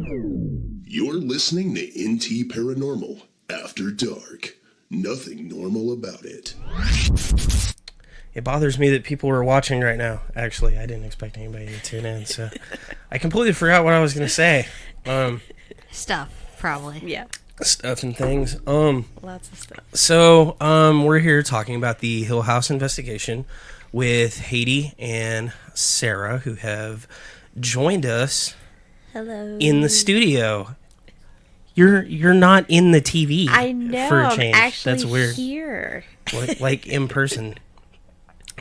You're listening to NT Paranormal After Dark. Nothing normal about it. It bothers me that people are watching right now. Actually, I didn't expect anybody to tune in, so I completely forgot what I was going to say. Stuff, probably. Yeah. Stuff and things. Lots of stuff. So, we're here talking about the Hill House investigation with Heidy and Sara, who have joined us. Hello. In the studio. You're not in the TV. I know. For a change. I'm actually That's weird. Here. Like in person.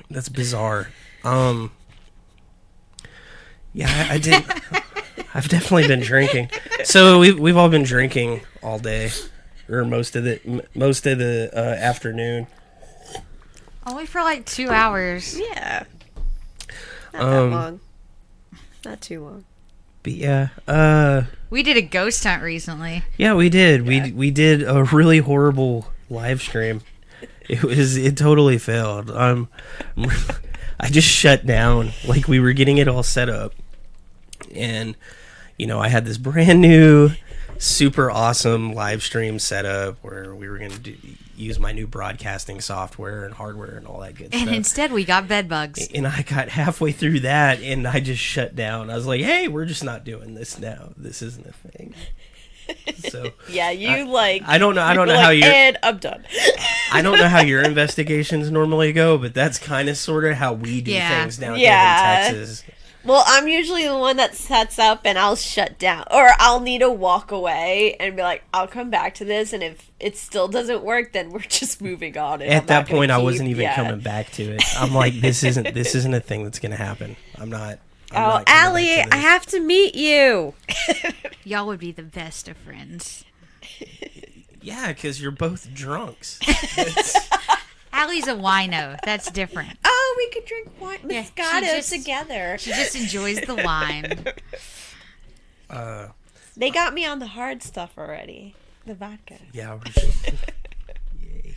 That's bizarre. Yeah, I did. I've definitely been drinking. So we've all been drinking all day, or most of the afternoon. Only for like 2 hours. Yeah. Not that long. Not too long. But yeah, We did a ghost hunt recently. yeah, we did. Yeah. We did a really horrible live stream. It totally failed. I just shut down. Like, we were getting it all set up, and I had this brand new, super awesome live stream setup where we were going to use my new broadcasting software and hardware and all that good stuff. And instead we got bed bugs. And I got halfway through that and I just shut down. I was like, hey, we're just not doing this now. This isn't a thing. So yeah, I don't know how your and I'm done. I don't know how your investigations normally go, but that's kind of sort of how we do things down here in Texas. Well, I'm usually the one that sets up and I'll shut down. Or I'll need to walk away and be like, I'll come back to this. And if it still doesn't work, then we're just moving on. And at that point, I wasn't even coming back to it. I'm like, this isn't a thing that's going to happen. I'm not Allie, I have to meet you. Y'all would be the best of friends. Yeah, because you're both drunks. Allie's a wino. That's different. Oh, we could drink wine. Moscato together. She just enjoys the wine. They got me on the hard stuff already. The vodka. Yeah, yay.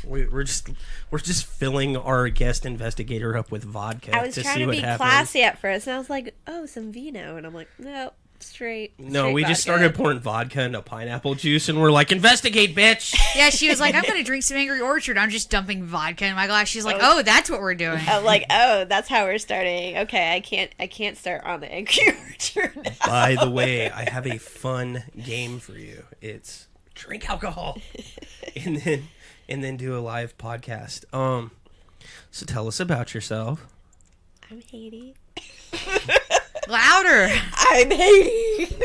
We're just filling our guest investigator up with vodka. I was trying to be classy at first, and I was like, "Oh, some vino," and I'm like, "No, straight." No, we vodka. just started pouring vodka into pineapple juice, and we're like, "Investigate, bitch!" Yeah, she was like, "I'm gonna drink some Angry Orchard." I'm just dumping vodka in my glass. She's like, "Oh, that's what we're doing." I'm like, "Oh, that's how we're starting." Okay, I can't start on the Angry Orchard now. By the way, I have a fun game for you. It's drink alcohol, and then do a live podcast. So tell us about yourself. I'm Heidy. Louder. I'm Heidy.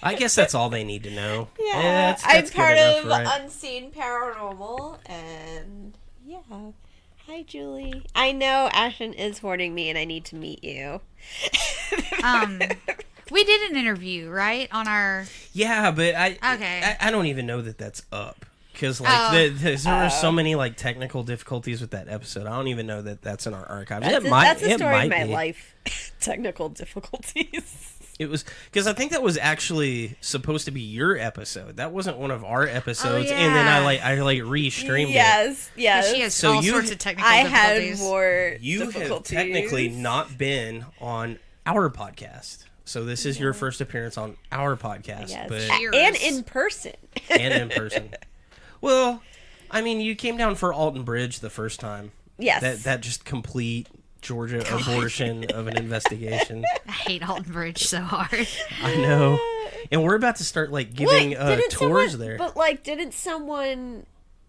I guess that's all they need to know. Yeah, that's I'm part of right? UnScene Paranormal, and yeah. Hi, Julie. I know Ashton is hoarding me, and I need to meet you. We did an interview, right? On our... Yeah, but I don't even know that that's up. Because there were so many technical difficulties with that episode. I don't even know that that's in our archives. That's a story of my life. Technical difficulties. It was because I think that was actually supposed to be your episode. That wasn't one of our episodes, and then I re-streamed it. Yes. She has all sorts of technical difficulties. I had more You difficulties. have technically not been on our podcast. So this is your first appearance on our podcast. Yes. But And in person. Well, I mean, you came down for Alton Bridge the first time. Yes. That just complete Georgia abortion of an investigation. I hate Alton Bridge so hard. I know. And we're about to start giving tours there. But didn't someone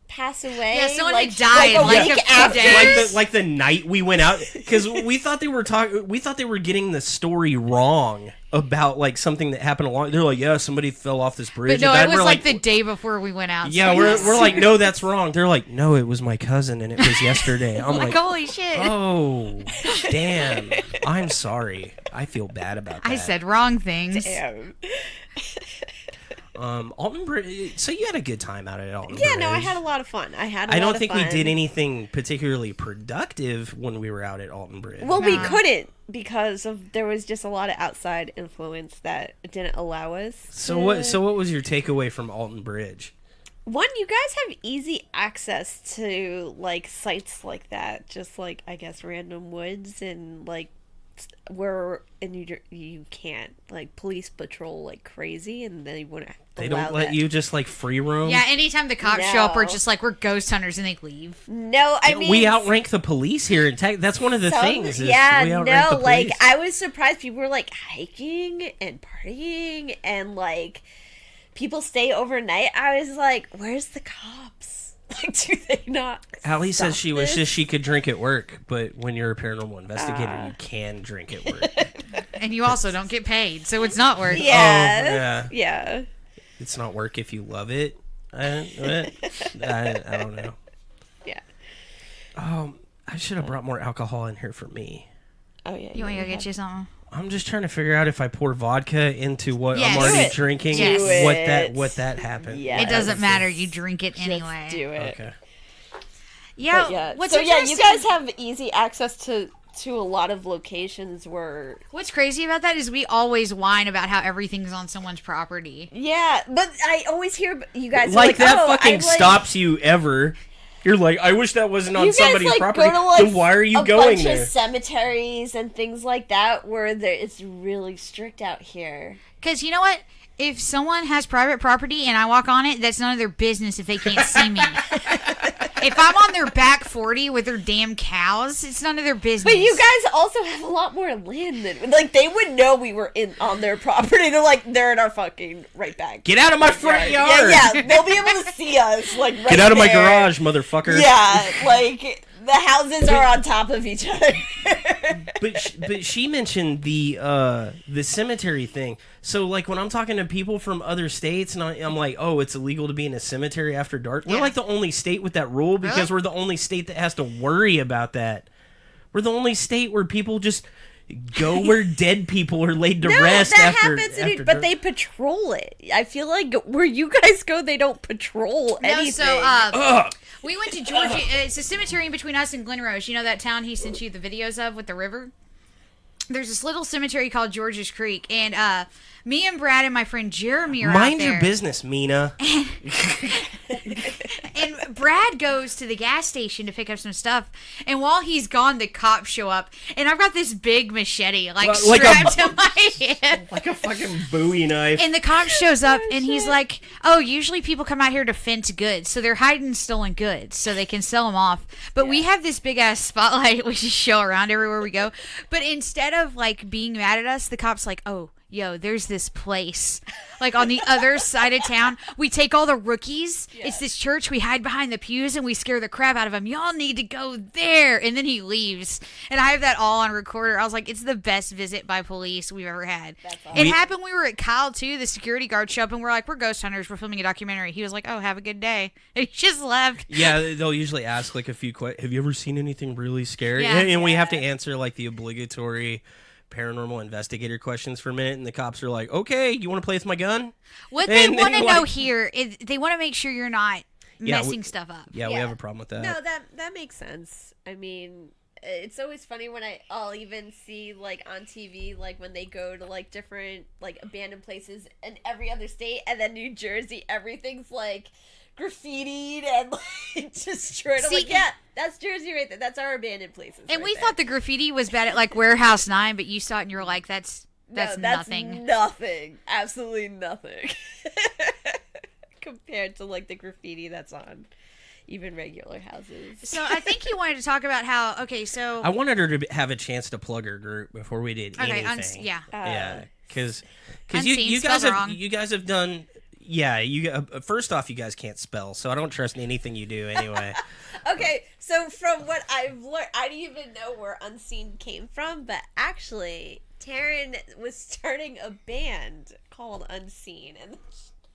pass away? Yeah, someone had died a week after. Like the night we went out, because we thought they were getting the story wrong about something that happened along. They're like, yeah, somebody fell off this bridge. But no, it was the day before we went out. Yeah, we're like, no, that's wrong. They're like, no, it was my cousin and it was yesterday. I'm like, holy shit. Oh, damn. I'm sorry. I feel bad about that. I said wrong things. Damn. Alton Bridge. So you had a good time out at Alton Bridge. Yeah, no, I had a lot of fun. I don't think we did anything particularly productive when we were out at Alton Bridge. Well, we couldn't because there was just a lot of outside influence that didn't allow us. So what was your takeaway from Alton Bridge? One, you guys have easy access to sites like that, just I guess random woods and where in New Jersey you can't like police patrol like crazy, and they wouldn't. They don't let you just like free roam. Yeah, anytime the cops show up, we're No. just like, we're ghost hunters, and they leave. No, I mean we outrank the police here in Texas. That's one of the things. Is yeah, we outrank no, the like police. I was surprised people were like hiking and partying and like people stay overnight. I was like, where's the cops? Like, do they not? Allie says stop she wishes this? she could drink at work, but when you're a paranormal investigator, you can drink at work. And you also don't get paid, so it's not worth it. Yeah, Oh, yeah. yeah. It's not work if you love it. I don't know. Yeah. I should have brought more alcohol in here for me. Oh yeah. You want me to go get you something? I'm just trying to figure out if I pour vodka into what Yes. I'm already Do it. drinking, Yes. what that happened. Yeah. It doesn't matter. You drink it Just anyway. do it. Okay. Yeah. But yeah. What's So yeah, you interesting- guys have easy access to a lot of locations where. What's crazy about that is we always whine about how everything's on someone's property. Yeah, but I always hear you guys are Like that oh, fucking I, like, stops you ever. You're like, I wish that wasn't on You guys somebody's like property. go to like Then why are you a going bunch there? of cemeteries and things like that where it's really strict out here. Because you know what? If someone has private property and I walk on it, that's none of their business if they can't see me. If I'm on their back 40 with their damn cows, it's none of their business. But you guys also have a lot more land than like they would know we were on their property. They're like they're in our fucking right back. Get out of my front yard. Yeah, they'll be able to see us like right Get out of my there. garage, motherfucker. Yeah, like the houses are on top of each other. But she mentioned the cemetery thing. So like when I'm talking to people from other states and I'm like, oh, it's illegal to be in a cemetery after dark. We're Yeah. like the only state with that rule because we're the only state that has to worry about that. We're the only state where people just go where dead people are laid to rest that after. happens, after but dark. they patrol it. I feel like where you guys go, they don't patrol No, anything. so we went to Georgia. It's a cemetery in between us and Glen Rose. You know that town he sent you the videos of with the river? There's this little cemetery called George's Creek, and me and Brad and my friend Jeremy are out Mind there. your business, Mina. And Brad goes to the gas station to pick up some stuff, and while he's gone, the cops show up, and I've got this big machete like Like a- strapped to my head. Like a fucking Bowie knife. And the cop shows up, and he's like, "Oh, usually people come out here to fence goods, so they're hiding stolen goods, so they can sell them off. But we have this big ass spotlight we just show around everywhere we go. But instead of like being mad at us, the cop's like, "Oh, yo, there's this place, like on the other side of town. We take all the rookies. It's this church. We hide behind the pews and we scare the crap out of them. Y'all need to go there." And then he leaves, and I have that all on recorder. I was like, it's the best visit by police we've ever had. It happened. We were at Kyle too. The security guard showed up, and we're like, we're ghost hunters. We're filming a documentary. He was like, oh, have a good day. And he just left. Yeah, they'll usually ask like a few questions. Have you ever seen anything really scary? Yeah. And we have to answer like the obligatory paranormal investigator questions for a minute, and the cops are like, okay, you want to play with my gun? What they And want to then, know like- here is they want to make sure you're not Yeah, messing stuff up. Yeah, we Yeah. have a problem with that. No, that makes sense. I mean, it's always funny when I'll even see like on TV like when they go to like different like abandoned places in every other state, and then New Jersey everything's like graffitied and like destroyed. I'm See- like, yeah, that's Jersey right there. That's our abandoned places. And right we there. thought the graffiti was bad at like Warehouse 9, but you saw it and you were like, that's No, nothing. Nothing. Absolutely nothing. Compared to like the graffiti that's on even regular houses. So I think you wanted to talk about how, okay, so, I wanted her to have a chance to plug her group before we did okay, anything. yeah. Yeah, because Unseen, you guys spelled have wrong. you guys have done. Yeah, you first off, you guys can't spell, so I don't trust anything you do anyway. Okay, so from what I've learned, I didn't even know where UnScene came from, but actually, Taryn was starting a band called UnScene, and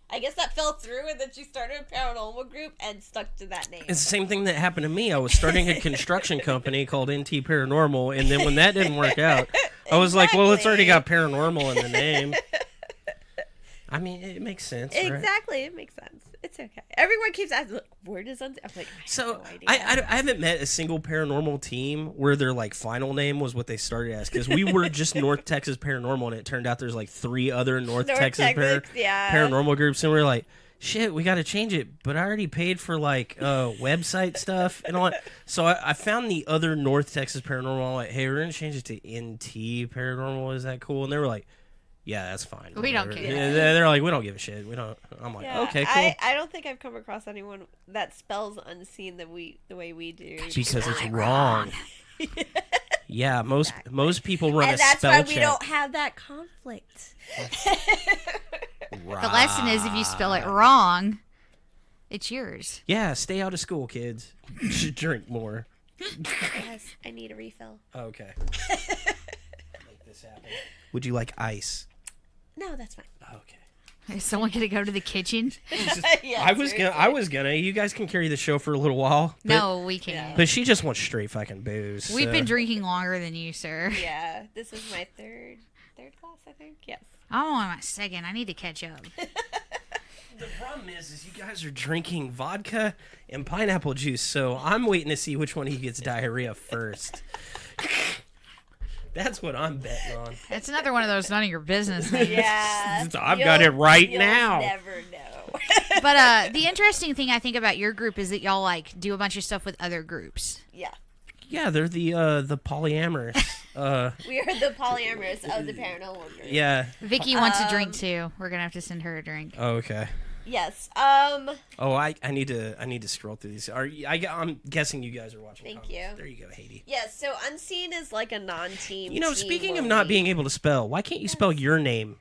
I guess that fell through, and then she started a paranormal group and stuck to that name. It's the same thing that happened to me. I was starting a construction company called NT Paranormal, and then when that didn't work out, I was like, well, it's already got paranormal in the name. I mean, it makes sense, right? Exactly, it makes sense. It's okay. Everyone keeps asking, where does UnScene? I'm like, I So have no idea. I haven't met a single paranormal team where their like final name was what they started as, because we were just North Texas Paranormal, and it turned out there's like 3 other North Texas yeah. paranormal groups, and we're like, shit, we got to change it. But I already paid for like website stuff and all that. So I found the other North Texas Paranormal. Like, hey, we're gonna change it to NT Paranormal. Is that cool? And they were like, yeah, that's fine. We don't whatever. care. They're like, we don't give a shit. We don't. I'm like, okay, cool. I don't think I've come across anyone that spells unseen the way we do. Because it's wrong. Yeah, most people run and a that's spell why check. we don't have that conflict. The lesson is if you spell it wrong, it's yours. Yeah, stay out of school, kids. Drink more. Yes, I need a refill. Okay. Make this happen. Would you like ice? No, that's fine. Okay. Is someone gonna go to the kitchen? Yeah, I was gonna. You guys can carry the show for a little while. But, No, we can't. But she just wants straight fucking booze. We've so. been drinking longer than you, sir. Yeah, this is my third class, I think. Yes. I'm on my second. I need to catch up. The problem is you guys are drinking vodka and pineapple juice, so I'm waiting to see which one of you gets diarrhea first. That's what I'm betting on. It's another one of those none of your business things. Yeah. I've got it right you'll now. Never know. But the interesting thing I think about your group is that y'all like do a bunch of stuff with other groups. Yeah. Yeah, they're the polyamorous. We are the polyamorous of the paranormal group. Yeah. Vicky wants a drink too. We're gonna have to send her a drink. Oh, okay. Yes. Oh, I need to scroll through these. I'm guessing you guys are watching. Thank comments. you. There you go, Heidy. Yes. So unseen is like a non-team. You know, team speaking of where not we- being able to spell, why can't you spell your name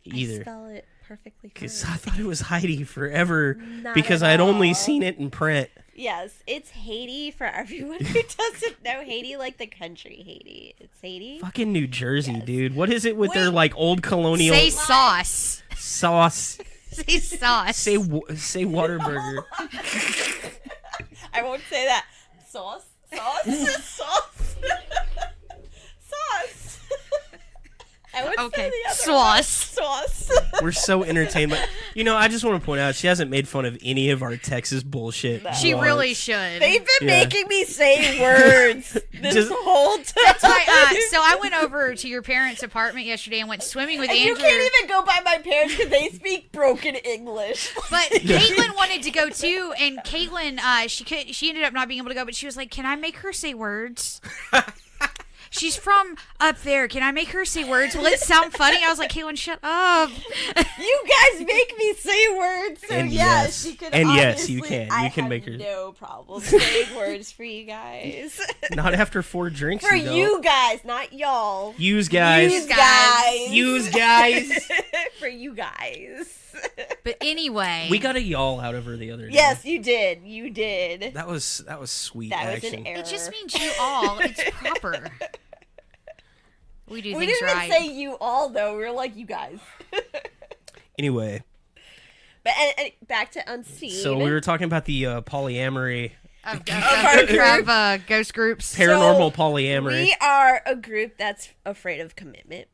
I either? spell it perfectly fine. Because I thought it was Heidi forever. Not Because at I'd only all. seen it in print. Yes, it's Heidy for everyone who doesn't know Heidy, like the country Heidy. It's Heidy. Fucking New Jersey, Yes. dude. What is it with their Wait. like old colonial Say sauce. sauce? Say sauce. Say Whataburger. I won't say that. Sauce. Sauce. Sauce. I would Okay. say the other Sauce. one. Sauce. We're so entertained. But, you know, I just want to point out she hasn't made fun of any of our Texas bullshit. She once. really should. They've been Yeah. making me say words this Just- whole time. That's why, so I went over to your parents' apartment yesterday and went swimming with And Andrew. you can't even go by my parents because they speak broken English. But Caitlin wanted to go too, and Caitlin, she ended up not being able to go. But she was like, "Can I make her say words?" She's from up there. Can I make her say words? Will it sound funny? I was like, Caitlin, shut up. You guys make me say words, so And yes, yes. you can. And yes, you obviously- can. I You can have make her- no problem saying words for you guys. Not after 4 drinks. For don't. you guys, not y'all. Use guys. Use guys. Use guys. For you guys. But anyway, We got a y'all out of her the other day. Yes, you did. You did. That was sweet That was action. an error. it just means you all. It's proper. We do We things didn't right. even say you all though. We were like you guys. Anyway, But and back to unseen. so we were talking about the polyamory, of our group. ghost groups. paranormal polyamory. We are a group that's afraid of commitment.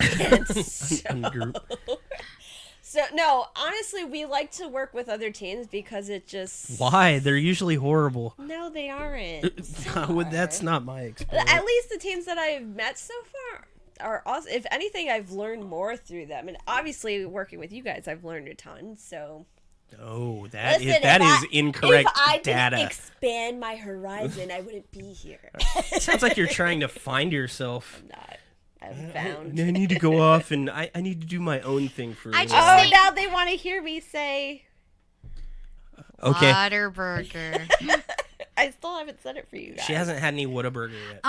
And Ungroup. so no, honestly, we like to work with other teams because it just. Why? They're usually horrible. No, they aren't. Some Well, That's are. not my experience. At least the teams that I've met so far are awesome. If anything, I've learned more through them, and obviously working with you guys, I've learned a ton. So Oh, that listen, is incorrect If I data. didn't expand my horizon, I wouldn't be here. Sounds like you're trying to find yourself. Not. I've found. I need to go off and I need to do my own thing for a I little just while. Oh, think- now they want to hear me say. Okay. Whataburger. I still haven't said it for you guys. She hasn't had any Whataburger yet.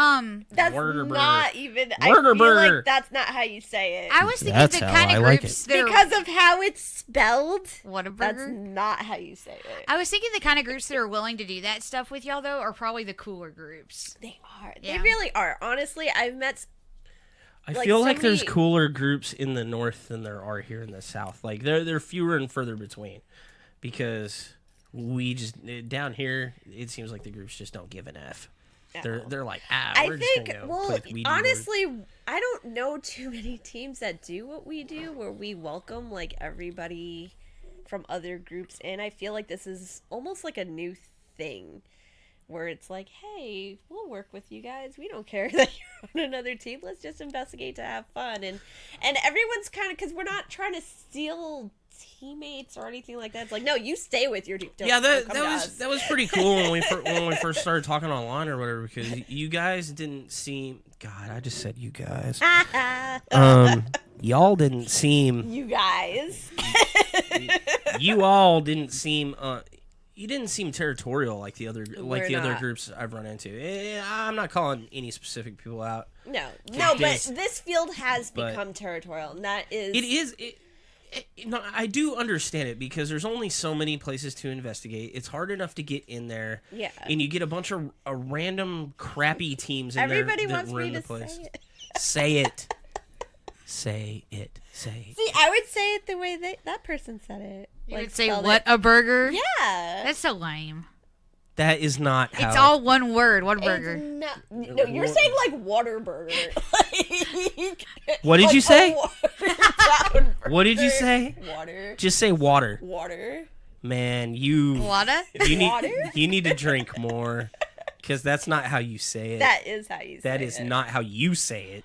That's Whataburger. not even. I Whataburger. feel like that's not how you say it. I was thinking That's the how kind I of like groups that are because of how it's spelled. Whataburger. That's not how you say it. I was thinking the kind of groups that are willing to do that stuff with y'all though are probably the cooler groups. They are. Yeah. They really are. Honestly, I've met. I like, feel so like there's many- cooler groups in the north than there are here in the south. Like they're fewer and further between, because we just down here it seems like the groups just don't give an F. They're like I we're think. just gonna go Well, play with Ouija board. honestly, I don't know too many teams that do what we do, where we welcome like everybody from other groups in. I feel like this is almost like a new thing. Where it's like, hey, we'll work with you guys. We don't care that you're on another team. Let's just investigate to have fun. And everyone's kind of, because we're not trying to steal teammates or anything like that. It's like, no, you stay with your team. Yeah, don't come to us. that was pretty cool when we first started talking online or whatever, because you guys didn't seem. God, I just said you guys. Y'all didn't seem. You guys. You all didn't seem. You didn't seem territorial like the other not. groups I've run into. I'm not calling any specific people out. No, but this field has become territorial, and that is. It is. No, I do understand it, because there's only so many places to investigate. It's hard enough to get in there. Yeah. And you get a bunch of random crappy teams in Everybody there that wants ruin me the to place. say it. Say it. Say it. See, I would say it the way that person said it. You like, would say, spelled what, it. a burger? Yeah. That's so lame. That is not how. It's all one word. What burger? No, you're saying like water burger. What did you say? What did you you say? Water. Just say water. Water. Man, you Water? you need to drink more, because that's not how you say it. That is how you say it. That is not how you say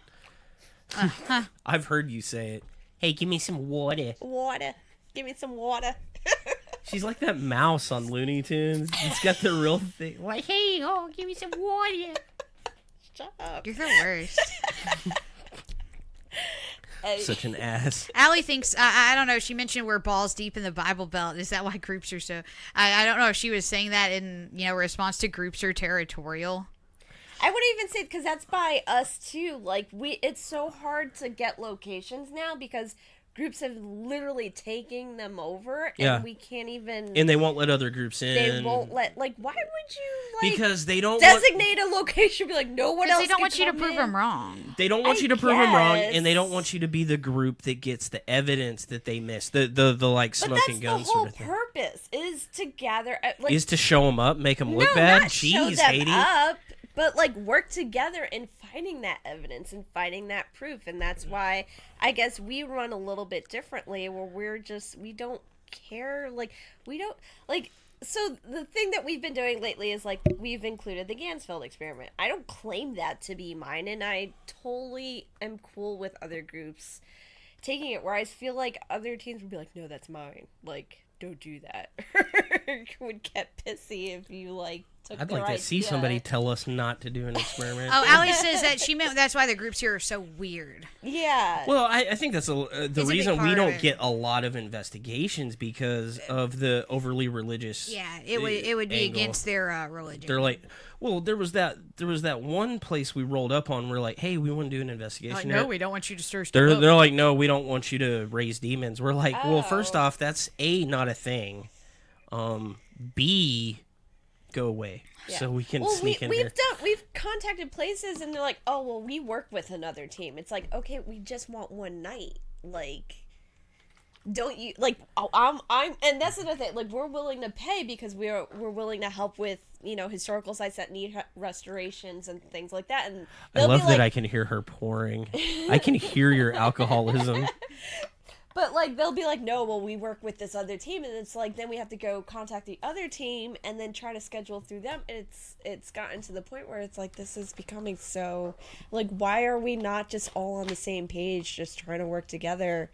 it. I've heard you say it. Hey, give me some water. Water. Give me some water. She's like that mouse on Looney Tunes. It's got the real thing. Like, hey, give me some water. Shut up. You're the worst. Such an ass. Allie thinks, I don't know, she mentioned we're balls deep in the Bible Belt. Is that why groups are so... I don't know if she was saying that in, response to groups are territorial. I wouldn't even say, because that's by us too. Like, it's so hard to get locations now because groups have literally taken them over, and we can't even. And they won't let other groups in. They won't let. Like, why would you because they don't designate a location? Be like, no one else. They don't can want you to come prove in. them wrong. They don't want you to prove them wrong, and they don't want you to be the group that gets the evidence that they missed. The like smoking guns. But that's the whole sort of thing. purpose is to gather. Like, is to show them up, make them look bad. Not Jeez, show them Heidy. up, but like work together in finding that evidence and finding that proof, and that's why I guess we run a little bit differently, where we don't care, like we don't like. So the thing that we've been doing lately is like we've included the Gainsville experiment. I don't claim that to be mine, and I totally am cool with other groups taking it. Where I feel like other teams would be like, no, that's mine. Like, don't do that. Would get pissy if you like. I'd like to see somebody tell us not to do an experiment. Oh, Allie says that she meant that's why the groups here are so weird. Yeah. Well, I think that's the reason we don't get a lot of investigations because of the overly religious. Yeah, it would be angle. against their religion. They're like, well, there was that one place we rolled up on. We're like, hey, we want to do an investigation. Like, no, we don't want you to stir stuff up. They're like, no, we don't want you to raise demons. We're like, well, first Oh. off, that's A, not a thing. B, go away. Yeah. So we can well, sneak in here. We've contacted places and they're like, oh well, we work with another team. It's like, okay, we just want one night. Like, don't you like? Oh, I'm, and that's another thing. Like, we're willing to pay because we're willing to help with historical sites that need restorations and things like that. And I love that I can hear her pouring. I can hear your alcoholism. But, like, they'll be like, no, well, we work with this other team. And it's like, then we have to go contact the other team and then try to schedule through them. And it's gotten to the point where it's like, this is becoming so, like, why are we not just all on the same page, just trying to work together?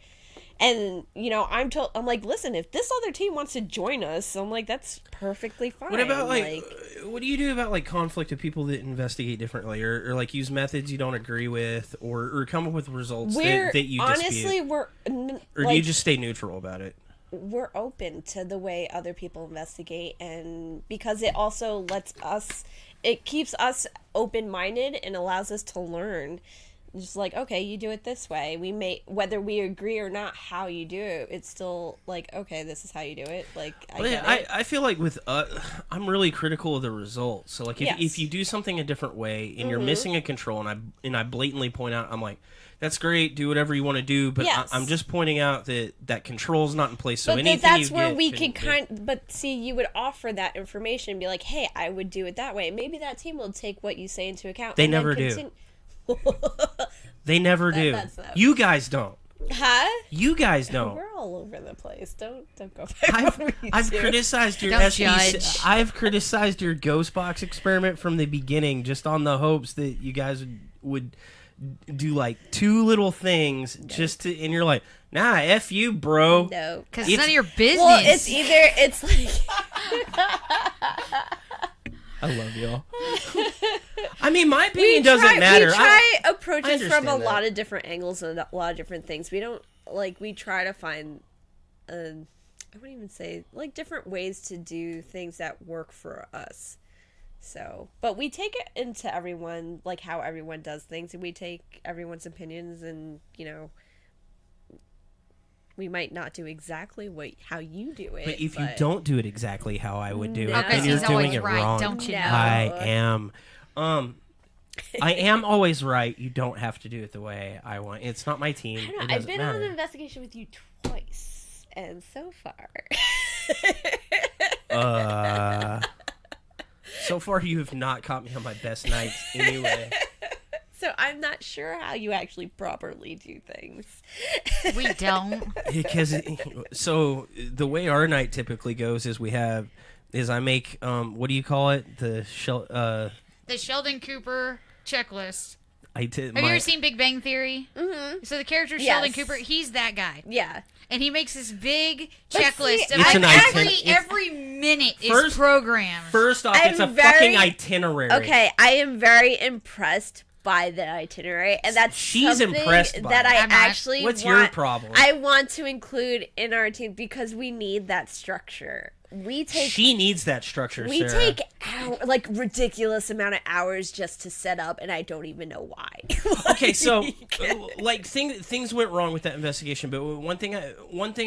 And, I'm like, listen, if this other team wants to join us, I'm like, that's perfectly fine. What about, what do you do about, conflict of people that investigate differently or use methods you don't agree with or come up with results that you honestly, dispute? Or do you just stay neutral about it? We're open to the way other people investigate, and because it also it keeps us open-minded and allows us to learn. Just like, okay, you do it this way. We may, whether we agree or not how you do it, it's still like, okay, this is how you do it. Like, I feel like with I'm really critical of the results. So like, if you do something a different way and you're missing a control, and I blatantly point out, I'm like, that's great, do whatever you want to do, but I'm just pointing out that control's not in place. So but anything that's you where get we can but see, you would offer that information and be like, hey, I would do it that way. Maybe that team will take what you say into account. They never do. They never do. You guys don't. Huh? You guys don't. We're all over the place. Don't go back. I've criticized your judge. I've criticized your ghost box experiment from the beginning, just on the hopes that you guys would do like two little things just to, and you're like, nah, F you, bro. No. Because it's none of your business. Well, it's like... I love y'all. I mean, my opinion doesn't matter. We try approaches from understand a that. lot of different angles and a lot of different things. We don't, like, we try to find, I wouldn't even say, like, different ways to do things that work for us. So, but we take it into everyone, like, how everyone does things, and we take everyone's opinions, and, you know, we might not do exactly how you do it. But if you don't do it exactly how I would do it, because then you're he's doing always it right, wrong. don't you know? I am. I am always right. You don't have to do it the way I want. It's not my team. I don't know, It I've doesn't been on matter. an investigation with you twice, and so far... So far, you have not caught me on my best nights anyway. So I'm not sure how you actually properly do things. We don't. Because so the way our night typically goes is I make what do you call it, The Sheldon Cooper checklist. Have you ever seen Big Bang Theory? Mm-hmm. So the character Sheldon Cooper, he's that guy. Yeah. And he makes this big But checklist see, of It's like an every minute is programmed. First off, it's a fucking itinerary. Okay, I am very impressed by the itinerary, and that's She's something impressed by that it. I I'm not. actually What's want, your problem? I want to include in our team because we need that structure. She needs that structure, We Sarah. take like ridiculous amount of hours just to set up, and I don't even know why. Okay, so like things went wrong with that investigation, but one thing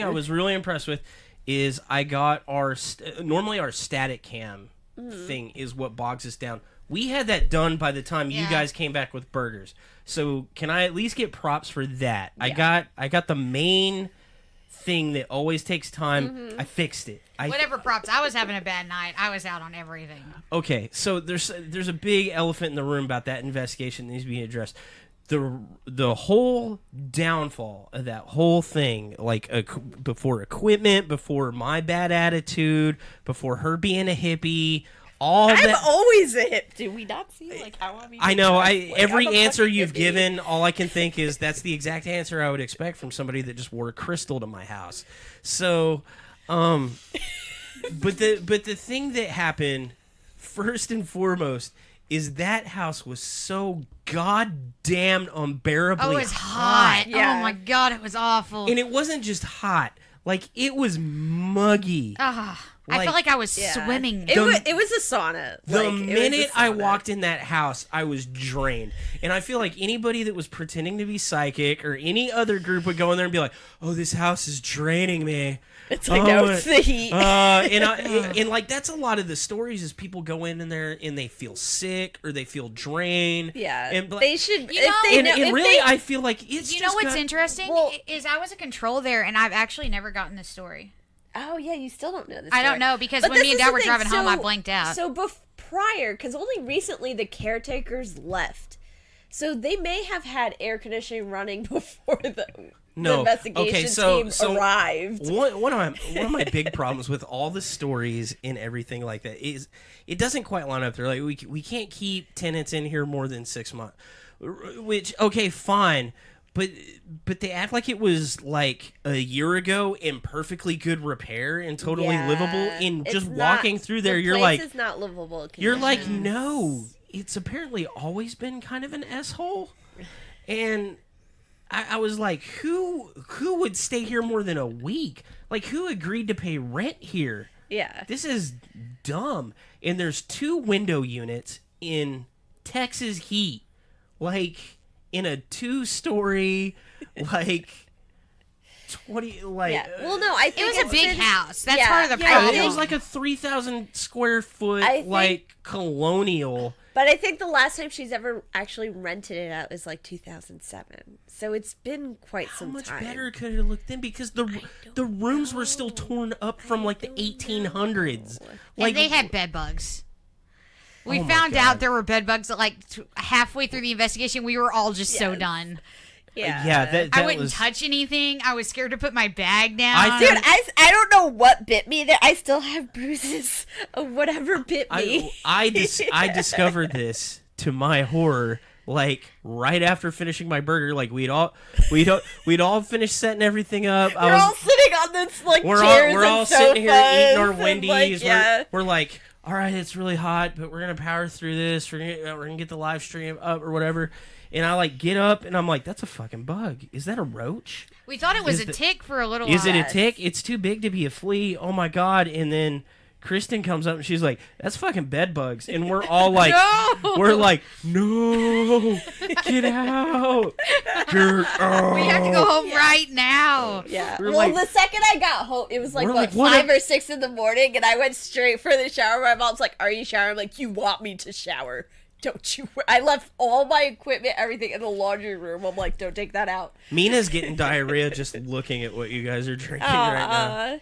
I was really impressed with is I got normally our static cam thing is what bogs us down. We had that done by the time you guys came back with burgers. So can I at least get props for that? Yeah. I got the main thing that always takes time. I fixed it. Whatever props. I was having a bad night. I was out on everything. Okay, so there's a big elephant in the room about that investigation that needs to be addressed. The whole downfall of that whole thing, like before equipment, before my bad attitude, before her being a hippie, all I'm that. always a hip. Do we not see like how I'm? I know. Every I'm a answer fucking you've hippie. given, all I can think is that's the exact answer I would expect from somebody that just wore a crystal to my house. So, but the thing that happened first and foremost is that house was so goddamn unbearably Oh, it was hot. Yeah. Oh my god, it was awful. and it wasn't just hot; like it was muggy. I felt like I was swimming. It was a sauna. The minute I walked in that house, I was drained. And I feel like anybody that was pretending to be psychic or any other group would go in there and be like, oh, this house is draining me. It's like, no, it's the heat. And like, that's a lot of the stories is people go in there and they feel sick or they feel drained. Yeah. And, They should. You know- if they and, know, and if really, they, I feel like it's You just know what's got- interesting Well- is I was a control there, and I've actually never gotten this story. Oh yeah, you still don't know this. I don't know because But when me this and is Dad the were thing, driving home, I so- blanked out. So prior, because only recently the caretakers left, so they may have had air conditioning running before the investigation team arrived. One of my big problems with all the stories and everything like that is it doesn't quite line up. They're like, we can't keep tenants in here more than 6 months, which okay, fine. But they act like it was like a year ago in perfectly good repair and totally livable. And It's just not- walking through there, the you're place like, is not livable. you're like, conditions. no, it's apparently always been kind of an S-hole. And I was like, who would stay here more than a week? Like, who agreed to pay rent here? Yeah. This is dumb. And there's 2 window units in Texas heat. Like, in a 2-story, like 20, like Yeah. Well, no, I it think was a it's big been- house. That's yeah, part of the yeah, problem. it was like a 3,000 square foot, I think- like colonial. But I think the last time she's ever actually rented it out was like 2007. So it's been quite How some much time. better could it look then? Because the rooms were still torn up from like the 1800s. Like and they had bed bugs. We Oh my found God. out there were bed bugs at like halfway through the investigation. We were all just so Yes. done. Yeah. that I wouldn't was, touch anything. I was scared to put my bag down. I Dude, I don't know what bit me. There, I still have bruises of whatever bit me. I discovered this to my horror like right after finishing my burger. Like we'd all finished setting everything up. We're all sitting on this like we're chairs all and sitting here eating our sofas, Wendy's. like, yeah. We're like, all right, it's really hot, but we're gonna power through this. We're gonna get the live stream up or whatever. And I like get up and I'm like, that's a fucking bug. Is that a roach? We thought it was a tick for a little while. Is it a tick? It's too big to be a flea. Oh my god! And then Kristen comes up and she's like, "That's fucking bed bugs." And we're all like, No! "We're like, no, get out, get out." We have to go home right now. Yeah. We're Well, like- the second I got home, it was like, We're what, like, what 5 a- or 6 in the morning, and I went straight for the shower. My mom's like, "Are you showering?" I'm like, "You want me to shower? Don't you?" I left all my equipment, everything in the laundry room. I'm like, "Don't take that out." Mina's getting diarrhea just looking at what you guys are drinking right now.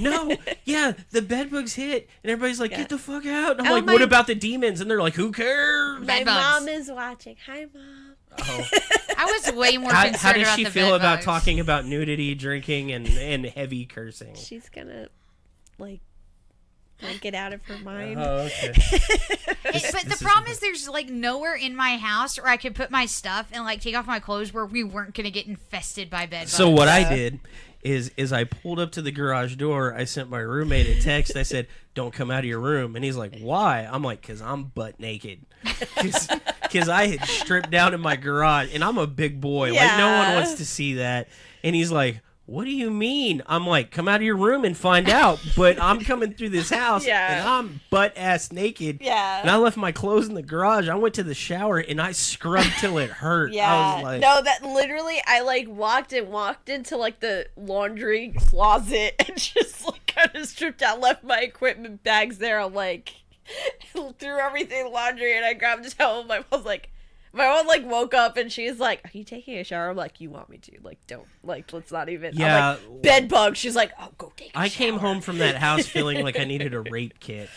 No, yeah, the bed bugs hit, and everybody's like, "Get the fuck out!" And I'm Oh, like, "What about the demons?" And they're like, "Who cares?" My Bed bugs. mom is watching. Hi, Mom. Oh. I was way more How concerned does about she the feel bed about bugs. talking about nudity, drinking, and heavy cursing? She's gonna, like get out of her mind. Oh, okay. But the problem is there's like nowhere in my house where I could put my stuff and like take off my clothes where we weren't gonna get infested by bed bugs. So what I did is I pulled up to the garage door. I sent my roommate a text. I said, "Don't come out of your room." And he's like, "Why?" I'm like, "Cause I'm butt naked. Cause I had stripped down in my garage, and I'm a big boy. Like no one wants to see that." And he's like, "What do you mean?" I'm like, "Come out of your room and find out." But I'm coming through this house, and I'm butt ass naked. Yeah. And I left my clothes in the garage. I went to the shower and I scrubbed till it hurt. I was like, no, that literally, I like walked into like the laundry closet and just like kind of stripped out, left my equipment bags there. I'm like, threw everything in the laundry, and I grabbed a towel. My mom like woke up and she's like, "Are you taking a shower?" I'm like, "You want me to? Like, don't, like, let's not even." Yeah. I'm like, "Bed bug." She's like, "Oh, go take a shower." I came home from that house feeling like I needed a rape kit.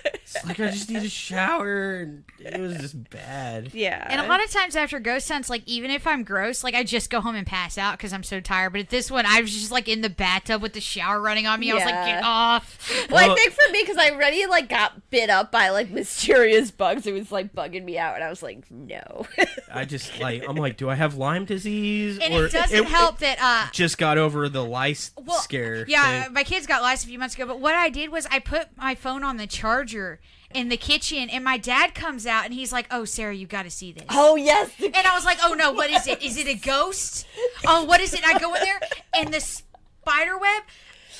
Like, it's like I just need a shower, and it was just bad. Yeah. And a lot of times after ghost hunts, like even if I'm gross, like I just go home and pass out because I'm so tired. But at this one, I was just like in the bathtub with the shower running on me. I was like, "Get off!" Well, I think for me, because I already like got bit up by like mysterious bugs, it was like bugging me out, and I was like, no. I just like I'm like, do I have Lyme disease? And or it doesn't help that just got over the lice scare. Yeah, thing. my kids got lice a few months ago. But what I did was I put my phone on the charger in the kitchen, and my dad comes out and he's like, "Oh, Sarah, you got to see this." Oh yes. And I was like, "Oh no, what is it? Is it a ghost? Oh, what is it?" I go in there, and the spider web.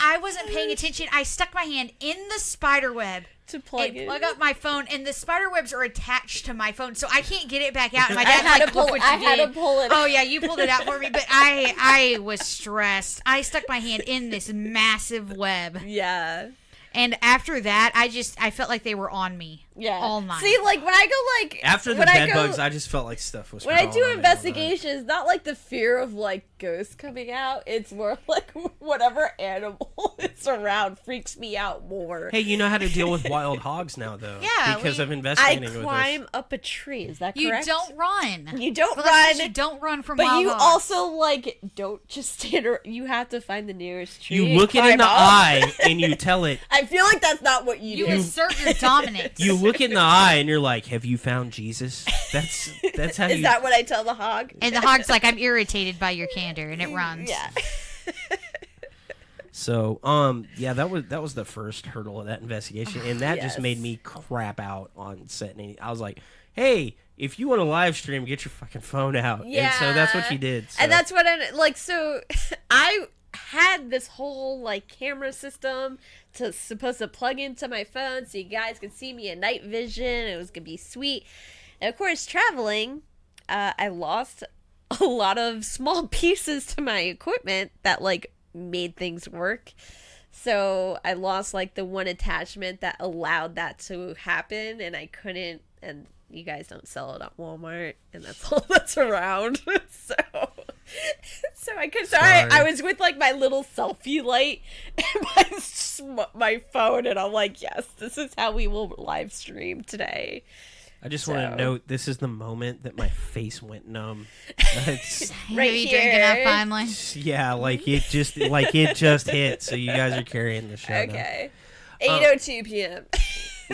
I wasn't paying attention. I stuck my hand in the spider web To plug and plug up my phone, and the spider webs are attached to my phone, so I can't get it back out. And my I dad's had like, to pull. "Look what I you had did." to pull it. Oh yeah, you pulled it out for me, but I was stressed. I stuck my hand in this massive web, Yeah. and after that, I felt like they were on me. Yeah. All night. See, like when I go like After the when bed I go, bugs, I just felt like stuff was. when I crawling do on me all investigations, not like the fear of like ghosts coming out. It's more like whatever animal is around freaks me out more. night. Hey, you know how to deal with wild hogs now, though. Yeah, because of I investigating with climb us. up a tree. Is that You correct? don't run. You don't Well, that's 'cause run. You don't run from But wild you hogs. also like don't just stand around. You have to find the nearest tree. You and look it in climb the up. eye and you tell it. I feel like that's not what you You do. assert your dominance. You look in the eye and you're like, "Have you found Jesus?" That's how Is you. that what I tell the hog? And the hog's like, "I'm irritated by your candor," and it runs. Yeah. So, yeah, that was the first hurdle of that investigation, and that just Yes. made me crap out on set. And I was like, "Hey, if you want to live stream, get your fucking phone out." Yeah. And so that's what she did. So. And that's what I like. So I had this whole like camera system supposed to plug into my phone so you guys could see me in night vision. It was gonna be sweet. And of course, traveling, I lost a lot of small pieces to my equipment that like made things work. So I lost like the one attachment that allowed that to happen, and I couldn't. And you guys don't sell it at Walmart, and that's all that's around. So I could. I was with like my little selfie light and my phone, and I'm like, yes, this is how we will live stream today. I just want to note this is the moment that my face went numb. It's, Right Have you drinking up here. finally? yeah, like it just hit. So you guys are carrying the show. now. Okay. 8:02 p.m.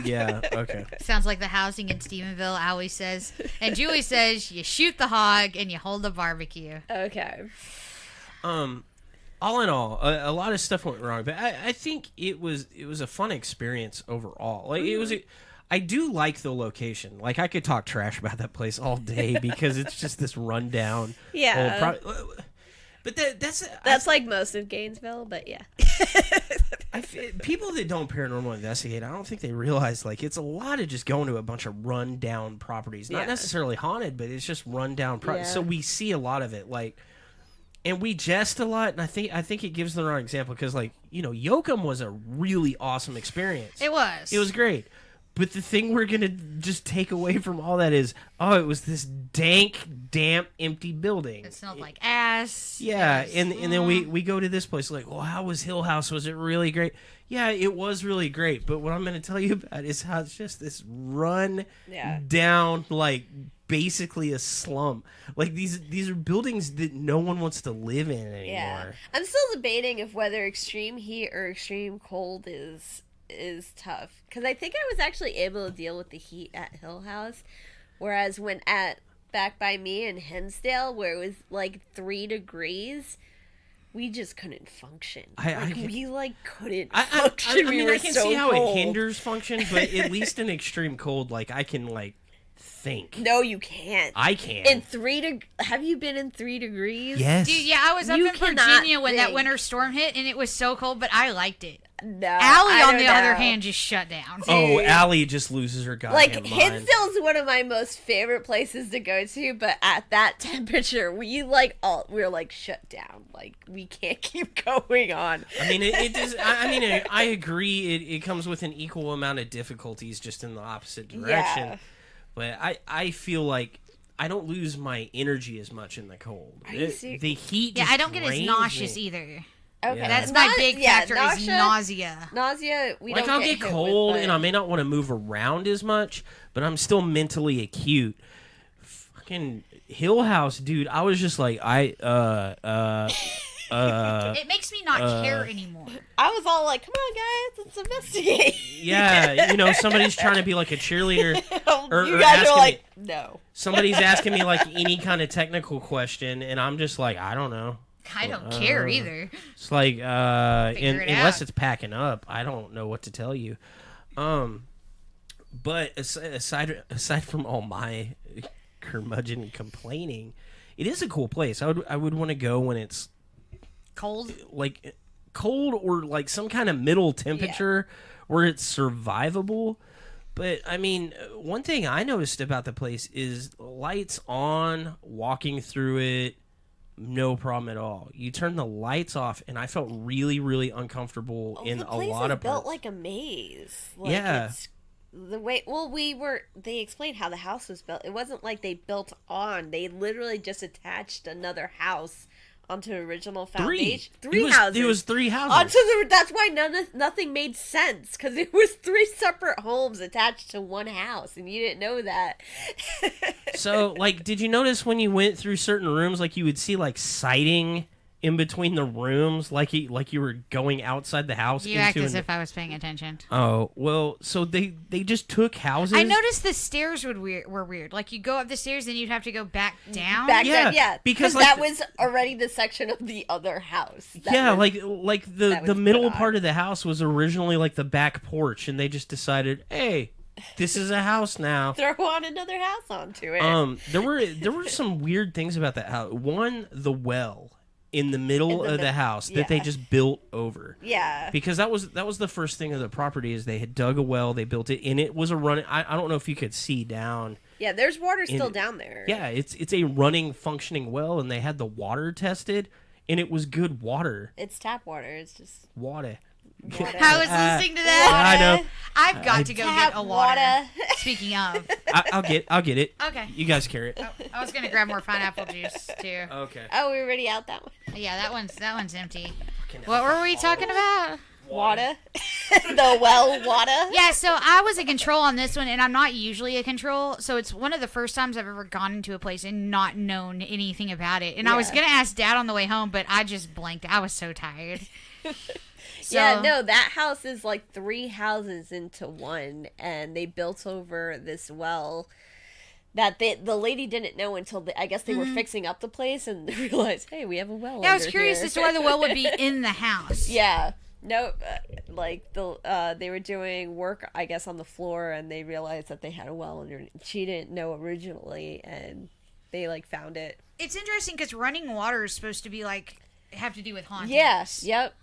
Yeah, okay. Sounds like the housing in Stephenville always says. And Julie says, you shoot the hog and you hold the barbecue. Okay. All in all, a lot of stuff went wrong, but I think it was a fun experience overall. Like it was, I do like the location. Like I could talk trash about that place all day because it's just this rundown. Yeah. But That's like most of Gainesville, but yeah. People that don't paranormal investigate, I don't think they realize like it's a lot of just going to a bunch of rundown properties, not necessarily haunted, but it's just rundown properties. Yeah. So we see a lot of it, like, and we jest a lot, and I think it gives the wrong example because, like, you know, Yoakum was a really awesome experience. It was. It was great. But the thing we're going to just take away from all that is, it was this dank, damp, empty building. It smelled like ass. Yeah, and then we go to this place, like, well, how was Hill House? Was it really great? Yeah, it was really great. But what I'm going to tell you about is how it's just this run down, like, basically a slum. Like, these are buildings that no one wants to live in anymore. Yeah. I'm still debating if whether extreme heat or extreme cold is tough, because I think I was actually able to deal with the heat at Hill House, whereas when back by me in Hinsdale, where it was like 3 degrees, we just couldn't function. We couldn't function. I mean, I can see how cold. it hinders function, but at least in extreme cold, like, I can, like, think. No, you can't. I can. Have you been in 3 degrees? Yes. Dude, yeah, I was up You in cannot Virginia when that think. winter storm hit, and it was so cold, but I liked it. No. Allie, on don't the other know. hand, just shut down. Oh, Allie just loses her goddamn Like, mind. Hinsdale's one of my most favorite places to go to, but at that temperature, we're like shut down. Like, we can't keep going on. I mean, it does. I mean, I agree. It comes with an equal amount of difficulties, just in the opposite direction. Yeah. But I feel like I don't lose my energy as much in the cold. Are you serious? The heat. Yeah, just I don't get as drains nauseous me. either. Okay, Yeah. That's my big factor is nausea. Nausea, we Like, don't I'll get get hit cold with, and I may not want to move around as much, but I'm still mentally acute. Fucking Hill House, dude. I was just like, It makes me not care anymore. I was all like, come on, guys, let's investigate. yeah, you know, somebody's trying to be like a cheerleader. You guys asking are like, me- no. Somebody's asking me like any kind of technical question, and I'm just like, I don't know. I don't care either. It's like, Figure it unless out. it's packing up, I don't know what to tell you. But aside from all my curmudgeon complaining, it is a cool place. I would want to go when it's Cold? like cold or like some kind of middle temperature where it's survivable. But I mean, one thing I noticed about the place is lights on, walking through it, no problem at all. You turn the lights off, and I felt really, really uncomfortable in the a place lot is of built parts. like a maze. Like, Yeah. It's the way. Well, they explained how the house was built. It wasn't like they built on. They literally just attached another house onto original foundation. Three houses. It was 3 houses. That's why nothing made sense, because it was 3 separate homes attached to one house, and you didn't know that. So, like, did you notice when you went through certain rooms, like, you would see, like, siding in between the rooms, like you were going outside the house? You act as if I was paying attention. Oh, well, so they just took houses? I noticed the stairs were weird. Like, you go up the stairs and you'd have to go back down. Back Yeah, then, yeah, because, because like, that was already the section of the other house. Yeah, was- like that the was middle put on. part of the house was originally, like, the back porch, and they just decided, hey, this is a house now. throw on another house onto it. There were some weird things about that house. One, the well in the middle of the house that they yeah. just built over. Yeah. Because that was the first thing of the property is they had dug a well, they built it, and it was a running. I don't know if you could see down. Yeah, there's water still down there. Yeah, it's a running, functioning well, and they had the water tested, and it was good water. It's tap water. It's just Water. water. I was listening to that. I know. I've got to go Tap get a water. water. Speaking of. I'll get it. Okay. You guys carry it. I was going to grab more pineapple juice, too. Okay. Oh, we're already out that one. Yeah, that one's empty. What were we talking about? Water. The well water. Yeah, so I was a control on this one, and I'm not usually a control, so it's one of the first times I've ever gone into a place and not known anything about it. And I was Yeah. going to ask Dad on the way home, but I just blanked. I was so tired. So, Yeah, no, that house is like 3 houses into one, and they built over this well that the lady didn't know until I guess they were fixing up the place and realized, hey, we have a well. Yeah, I was under curious here. as to why the well would be in the house. Yeah, no, like they were doing work, I guess, on the floor, and they realized that they had a well under. She didn't know originally, and they like found it. It's interesting because running water is supposed to be like have to do with hauntings. Yes, yep,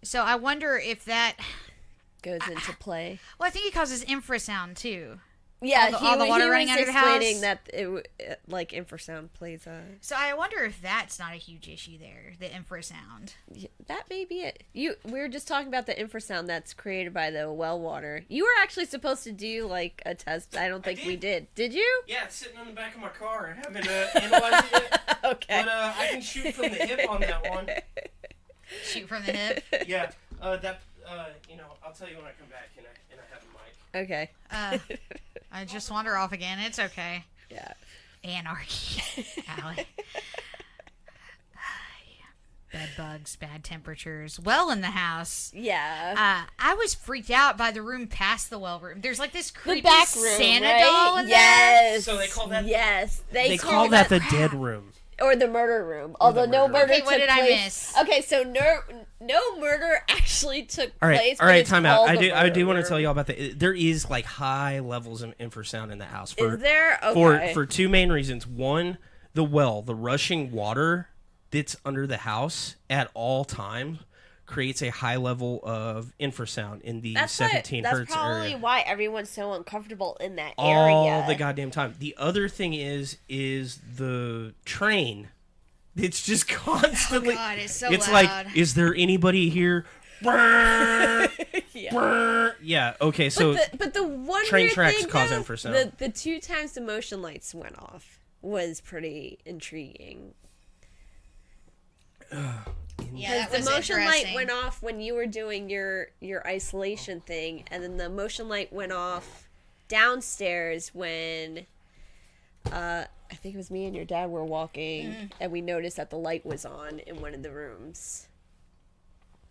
So I wonder if that. goes into play. Well, I think it causes infrasound too. Yeah, all the water he running was under the explaining house? that it like infrasound plays a. So I wonder if that's not a huge issue there, the infrasound. Yeah, that may be it. We were just talking about the infrasound that's created by the well water. You were actually supposed to do like a test. I don't think we did. Did you? Yeah, it's sitting on the back of my car. I haven't analyzed it yet. Okay. But I can shoot from the hip on that one. Shoot from the hip. Yeah. I'll tell you when I come back and I have a mic. Okay. I just wander off again. It's okay. Yeah. Anarchy. Allie. Bed bugs, bad temperatures. Well in the house. Yeah. I was freaked out by the room past the well room. There's like this creepy back room, Santa right? doll in there. Yes. So they call that. Yes. They call that the dead room. or the murder room. Although no murder room. murder Okay, what took did I place. miss? Okay, so no murder actually took All right, place. all but right, it's time out. called I the do want murder to tell room. y'all about there is like high levels of infrasound in the house. For, Is there? Okay. For two main reasons. One, the rushing water that's under the house at all times creates a high level of infrasound in the 17 that's hertz probably area. why everyone's so uncomfortable in that All area. the goddamn time. The other thing is the train. It's just constantly. Oh God, it's so it's loud. like, is there anybody here? Brrr, Yeah. brrr. Yeah. Okay. So but the one train weird tracks thing, cause though, infrasound. The 2 times the motion lights went off was pretty intriguing. Yeah, that The was motion interesting. light went off when you were doing your isolation thing, and then the motion light went off downstairs when I think it was me and your dad were walking, and we noticed that the light was on in one of the rooms.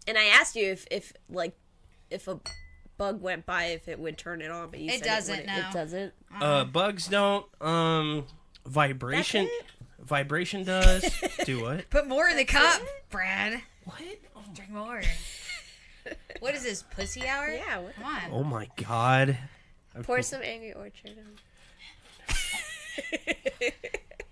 And I asked you if a bug went by, if it would turn it on, but you It said doesn't, it, no. it doesn't. bugs don't. Vibration. That's Vibration does. Do what? Put more in the cup, Brad. What? Drink more. What is this, pussy hour? Yeah, what Come on. Oh my god. Pour some Angry Orchard on.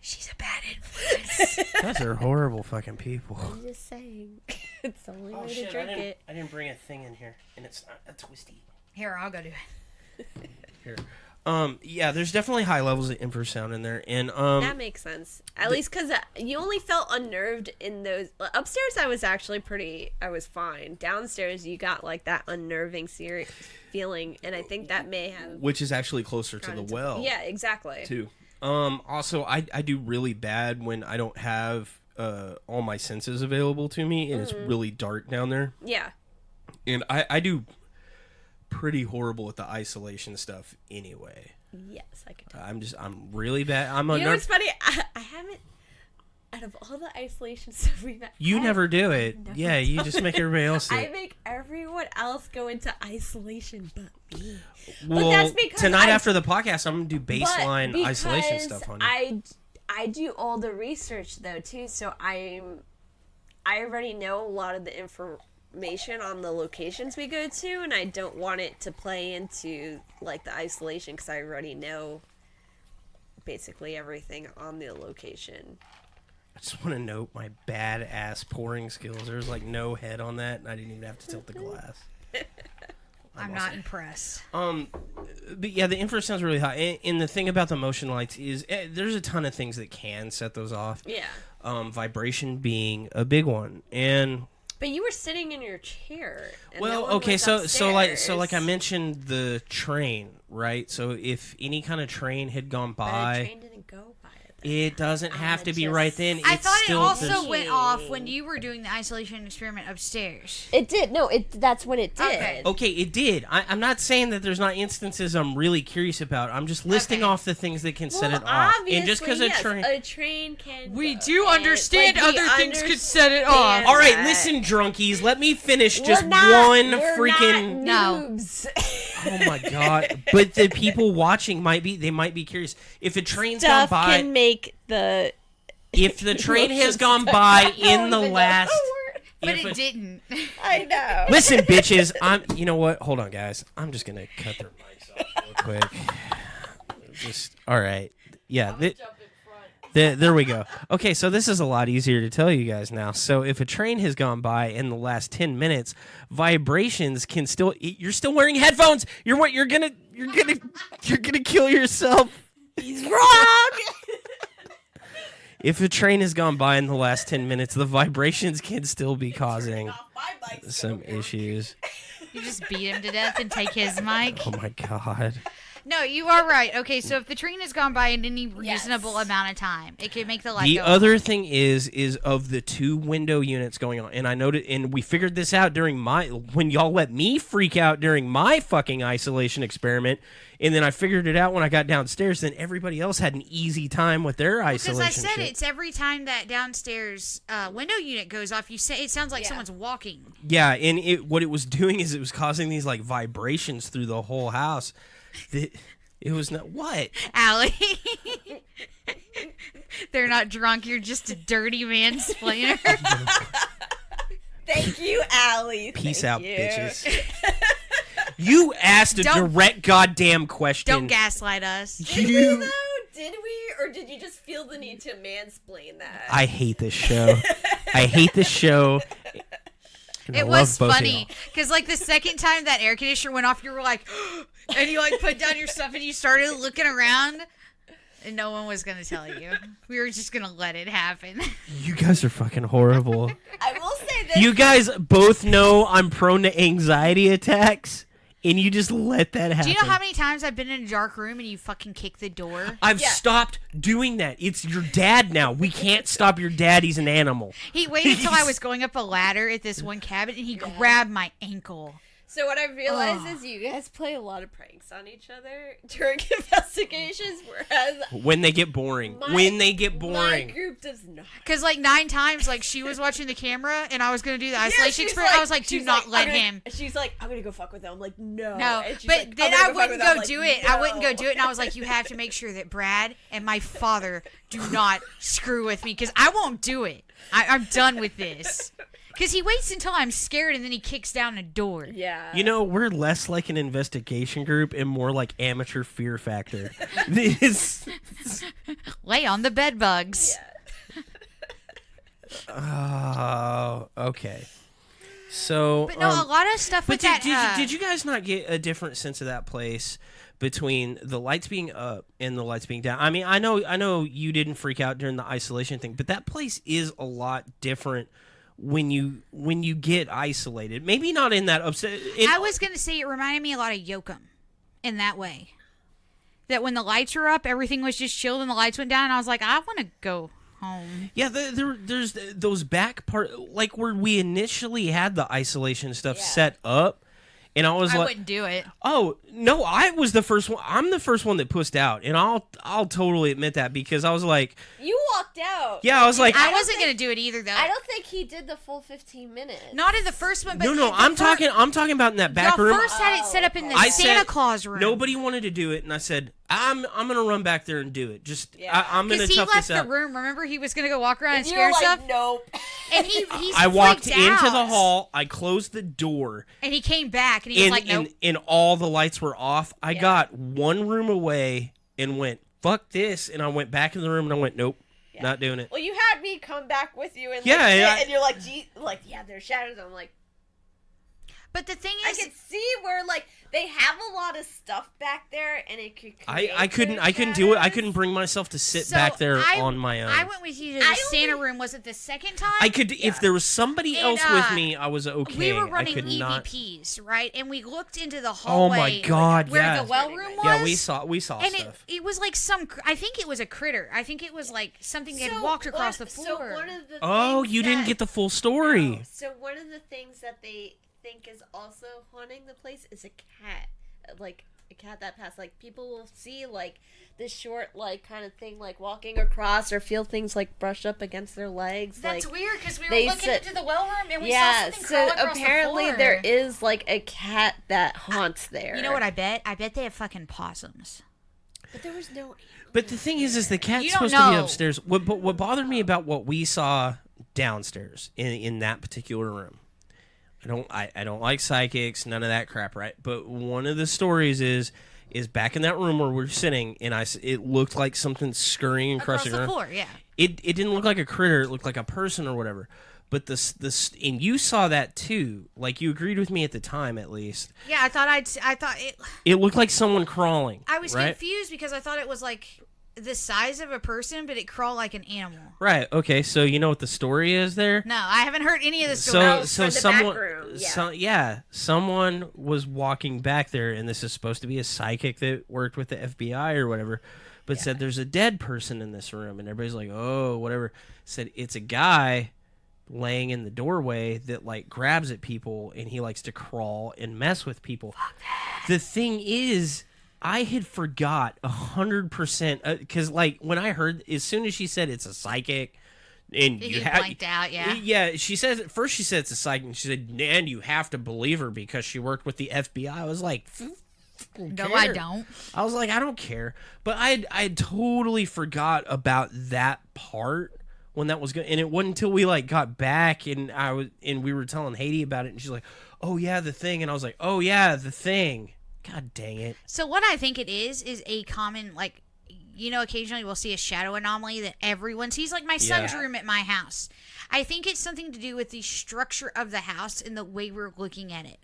She's a bad influence. Those are horrible fucking people. I'm just saying. It's the only Oh way to shit! drink it. I didn't bring a thing in here, and it's not a twisty. Here, I'll go do it. Here. Yeah, there's definitely high levels of infrasound in there, and That makes sense. At least because you only felt unnerved in those. Upstairs, I was fine. Downstairs, you got like that unnerving feeling, and I think that may have. which is actually closer to gone the into- well. Yeah, exactly. Too. Also, I do really bad when I don't have all my senses available to me, and it's really dark down there. Yeah. And I do pretty horrible at the isolation stuff anyway. Yes, I could tell. I'm really bad. I'm a You know nerd. what's funny? I haven't. Out of all the isolation stuff we've had, You never do it. never Yeah, you just make everybody else do I it. make everyone else go into isolation but me. Well, that's because tonight after the podcast, I'm gonna do baseline But isolation because stuff on you. I do all the research though too, so I already know a lot of the information on the locations we go to, and I don't want it to play into like the isolation because I already know basically everything on the location. I just want to note my badass pouring skills. There's like no head on that, and I didn't even have to tilt the glass. I'm not impressed. But yeah, the infrasound's really high. And the thing about the motion lights is there's a ton of things that can set those off. Yeah. Vibration being a big one. And But you were sitting in your chair. And well, no one okay, was so like I upstairs. mentioned the train, right? So if any kind of train had gone But by, a train didn't go by at It doesn't have to be right then. I It's thought it still, also there's- went off when you were doing the isolation experiment upstairs. It did. No, that's when it did. Okay. Okay, it did. I'm not saying that there's not instances I'm really curious about. I'm just listing off the things that can set it off. And just because yes, a train can. We go. do And, understand like, we other things could set it off. understand All right, that. listen, drunkies. Let me finish just We're not- one we're freaking. not noobs. Oh my god! But the people watching might be curious. If a train's Stuff gone by, can make the. if the train has gone by in the last, But if it a- didn't. I know. Listen, bitches. You know what? Hold on, guys. I'm just gonna cut their mics off real quick. Just all right. Yeah. There we go. Okay, so this is a lot easier to tell you guys now. So if a train has gone by in the last 10 minutes, vibrations can still. You're still wearing headphones. You're gonna kill yourself. He's wrong. If a train has gone by in the last 10 minutes, the vibrations can still be causing some issues. You just beat him to death and take his mic. Oh my god. No, you are right. Okay, so if the train has gone by in any reasonable amount of time, it could make the light The go other off. thing is of the 2 window units going on, and I noted, and we figured this out when y'all let me freak out during my fucking isolation experiment, and then I figured it out when I got downstairs. Then everybody else had an easy time with their isolation. Because I said shit. it's every time that downstairs window unit goes off, it sounds like someone's walking. Yeah, and what it was doing is it was causing these like vibrations through the whole house. It was not what? Allie. They're not drunk. You're just a dirty mansplainer. Thank you, Allie. Peace Thank out, you. bitches. You asked a Don't- direct goddamn question. Don't gaslight us. Did we though? Did we, or did you just feel the need to mansplain that? I hate this show. I hate this show. And I It love was both of funny y'all. because, like, the second time that air conditioner went off, you were like, and you like put down your stuff and you started looking around, and no one was gonna tell you. We were just gonna let it happen. You guys are fucking horrible. I will say this. You guys both know I'm prone to anxiety attacks, and you just let that happen. Do you know how many times I've been in a dark room and you fucking kick the door? I've Yeah. stopped doing that. It's your dad now. We can't stop your dad. He's an animal. He waited till I was going up a ladder at this one cabin and he grabbed my ankle. So what I've realized is you guys play a lot of pranks on each other during investigations, whereas When they get boring. my group does not. Because, like, 9 times, like, she was watching the camera and I was going to do the Yeah, isolation she's experiment. I was like, do she's not like, let I'm gonna- him. She's like, I'm gonna go fuck with him. I'm like, no. No, And she's but like, then "I'm gonna I fuck wouldn't with him." I'm go like, do it. I wouldn't go "No." do it. And I was like, you have to make sure that Brad and my father do not screw with me because I won't do it. I'm done with this. Because he waits until I'm scared and then he kicks down a door. Yeah. You know, we're less like an investigation group and more like amateur fear factor. This. Lay on the bed bugs. Oh, okay. So, But no, a lot of stuff but with that. did you guys not get a different sense of that place between the lights being up and the lights being down? I mean, I know you didn't freak out during the isolation thing, but that place is a lot different when you get isolated. Maybe not in that upset. I was going to say it reminded me a lot of Yoakum in that way. That when the lights were up, everything was just chilled and the lights went down. And I was like, I want to go home. Yeah, there's those back part, like where we initially had the isolation stuff set up, and I was I like, wouldn't do it. "Oh no, I was the first one. I'm the first one that pushed out," and I'll totally admit that because I was like, You walked out. "Yeah," I was like, I wasn't going to do it either, though. I don't think he did the full 15 minutes. Not in the first one, but "No, the I'm talking about in that back Y'all room." first had it set up in the I Santa said Claus room. nobody wanted to do it, and I said, "I'm gonna run back there and do it. Just Yeah. I'm gonna Because he tough left this the out." room. Remember, he was going to go walk around and You scare were like, stuff. nope. And he's I walked freaked into out. the hall. I closed the door. And he came back and he was like, nope. And all the lights were off. I got one room away and went, fuck this. And I went back in the room and I went, nope, not doing it. Well, you had me come back with you and Yeah, like, yeah. sit, and you're like, gee, like, yeah, there's shadows. I'm like, But the thing I is, could see where like they have a lot of stuff back there, and it could. I couldn't do it. I couldn't bring myself to sit back there on my own. I went with you to the Santa room. Was it the second time? I could if there was somebody else with me. I was okay. We were running I could EVPs, right? And we looked into the Oh hallway. my God! Where the well room was. Yeah, we saw and stuff. it was like I think it was a critter. I think it was like something that had walked across the floor. So one of the Oh, you didn't get the full story. No. So one of the things that they think is also haunting the place is a cat, like a cat that passed. Like people will see like this short like kind of thing like walking across or feel things like brush up against their legs. That's like, weird because we were looking into the well room and we saw something so crawl across apparently the floor. there is like a cat that haunts there. You know what I bet? I bet they have fucking possums. But there was no. But the thing is the cat's You don't supposed to be know. upstairs. What bothered me about what we saw downstairs in that particular room, I don't like psychics, none of that crap, right? But one of the stories is back in that room where we're sitting, and it looked like something scurrying across the floor. Yeah. It didn't look like a critter; it looked like a person or whatever. But this and you saw that too. Like you agreed with me at the time, at least. Yeah, I thought it. It looked like someone crawling. I was right? confused because I thought it was like the size of a person, but it crawled like an animal. Right. Okay. So you know what the story is there? No, I haven't heard any of the stories. So the someone, back room, someone was walking back there, and this is supposed to be a psychic that worked with the FBI or whatever, but said there's a dead person in this room, and everybody's like, oh, whatever. Said it's a guy laying in the doorway that like grabs at people, and he likes to crawl and mess with people. The thing is, I had forgot 100% because like when I heard, as soon as she said it's a psychic, and you blanked out, yeah. Yeah, she says at first she said it's a psychic, and she said, and you have to believe her because she worked with the FBI. I was like, no, I don't. I was like, I don't care. But I totally forgot about that part when that was good, and it wasn't until we like got back and we were telling Heidy about it, and she's like, oh yeah, the thing, and I was like, oh yeah, the thing. God dang it. So what I think it is a common, like, you know, occasionally we'll see a shadow anomaly that everyone sees, like my son's room at my house. I think it's something to do with the structure of the house and the way we're looking at it,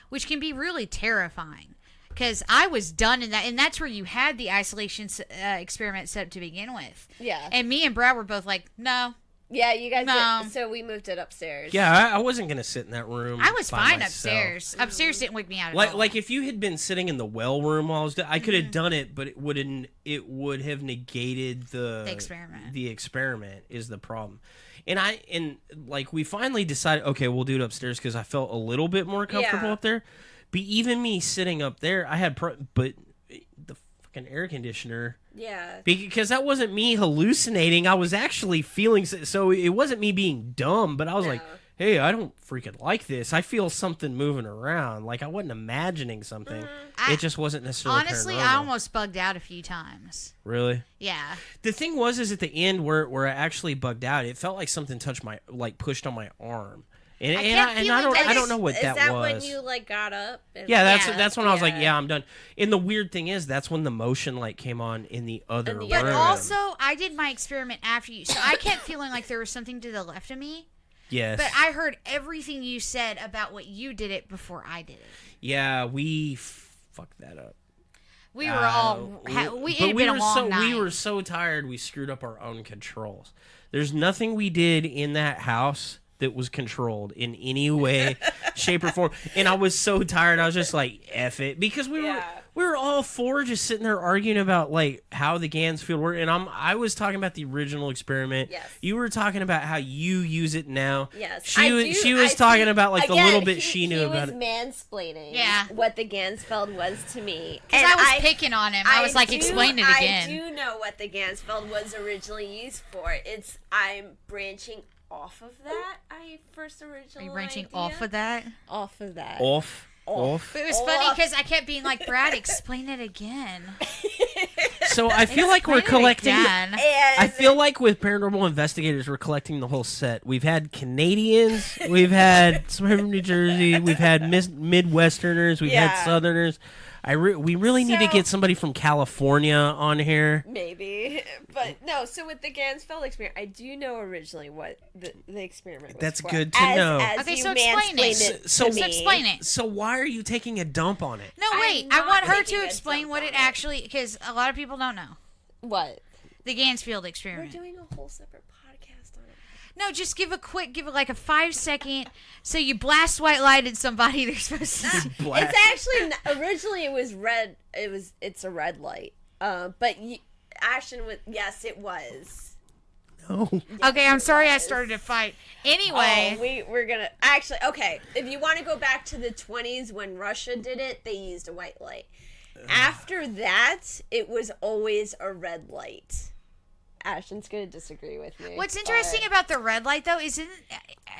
which can be really terrifying. Because I was done in that, and that's where you had the isolation experiment set up to begin with. Yeah. And me and Brad were both like, no. Yeah, you guys No. did. So we moved it upstairs. Yeah, I wasn't gonna sit in that room. I was by fine myself. upstairs. Upstairs didn't wake me out at all. Like if you had been sitting in the well room while I was, I could have done it, but it would have negated the experiment. The experiment is the problem, and like we finally decided, okay, we'll do it upstairs because I felt a little bit more comfortable up there. But even me sitting up there, I had but the fucking air conditioner. Yeah. Because that wasn't me hallucinating. I was actually feeling so. It wasn't me being dumb, but I was like, hey, I don't freaking like this. I feel something moving around. Like I wasn't imagining something. It just wasn't necessarily honestly, paranormal. I almost bugged out a few times. Really? Yeah. The thing was at the end where I actually bugged out, it felt like something pushed on my arm. And I don't know what that was. Is that when you like got up? Yeah, that's when I was like, yeah, I'm done. And the weird thing is, that's when the motion light came on in the other room. But also, I did my experiment after you, so I kept feeling like there was something to the left of me. Yes. But I heard everything you said about what you did it before I did it. Yeah, we fucked that up. We were all it had been a long night. We were so tired, we screwed up our own controls. There's nothing we did in that house that was controlled in any way, shape, or form. And I was so tired, I was just like, F it. Because we were all four just sitting there arguing about like how the Gainsville worked. And I was talking about the original experiment. Yes. You were talking about how you use it now. Yes. She was talking about like the little bit she knew about it. He was mansplaining what the Gansfeld was to me. Because I was picking on him. I was like, explain it again. I do know what the Gansfeld was originally used for. I'm branching off of that. I first originally. Are you branching off of that? Off of that. Off. But it was funny because I kept being like, Brad, explain it again. So I feel like we're collecting. I feel like with paranormal investigators, we're collecting the whole set. We've had Canadians, we've had some from New Jersey, we've had Midwesterners, we've had Southerners. We really need to get somebody from California on here. Maybe, but no. So with the Gainsville experiment, I do know originally what the experiment was. That's for, good to know. Okay, so explain it. So explain it. So why are you taking a dump on it? No, wait. I want her to explain what it actually, because a lot of people don't know. What? The Gainsville We're experiment. doing a whole separate podcast on it. No, just give like a 5-second. So you blast white light at somebody, they're supposed to see. It's actually originally it was red. It's a red light. But Ashton was it was. No. Okay, I'm sorry I started a fight. Anyway, we're gonna actually okay. If you want to go back to the 20s when Russia did it, they used a white light. After that, it was always a red light. Ashton's gonna disagree with me. what's interesting about the red light though is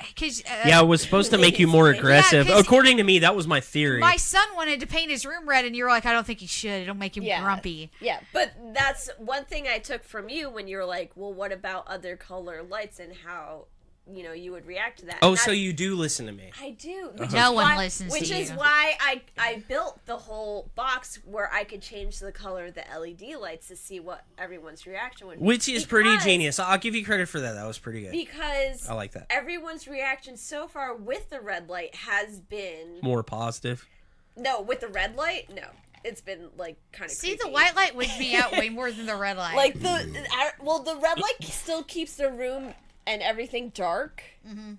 because Yeah, it was supposed to make you more aggressive. 'cause According to me, that was my theory. my son wanted to paint his room red, and you're like, I don't think he should. It'll make him grumpy. Yeah, but that's one thing I took from you when you're like, well, what about other color lights and how, you would react to that. Oh, And so that's- you do listen to me. I do. No one listens to Which is you. why I built the whole box where I could change the color of the LED lights to see what everyone's reaction would be. Which is pretty Because- genius. I'll give you credit for that. That was pretty good. Because I like that. everyone's reaction so far with the red light has been... More positive. No, with the red light, no. It's been, like, kind of See, creepy. the white light would me out way more than the red light. Like, the red light still keeps the room and everything dark. Mm-hmm.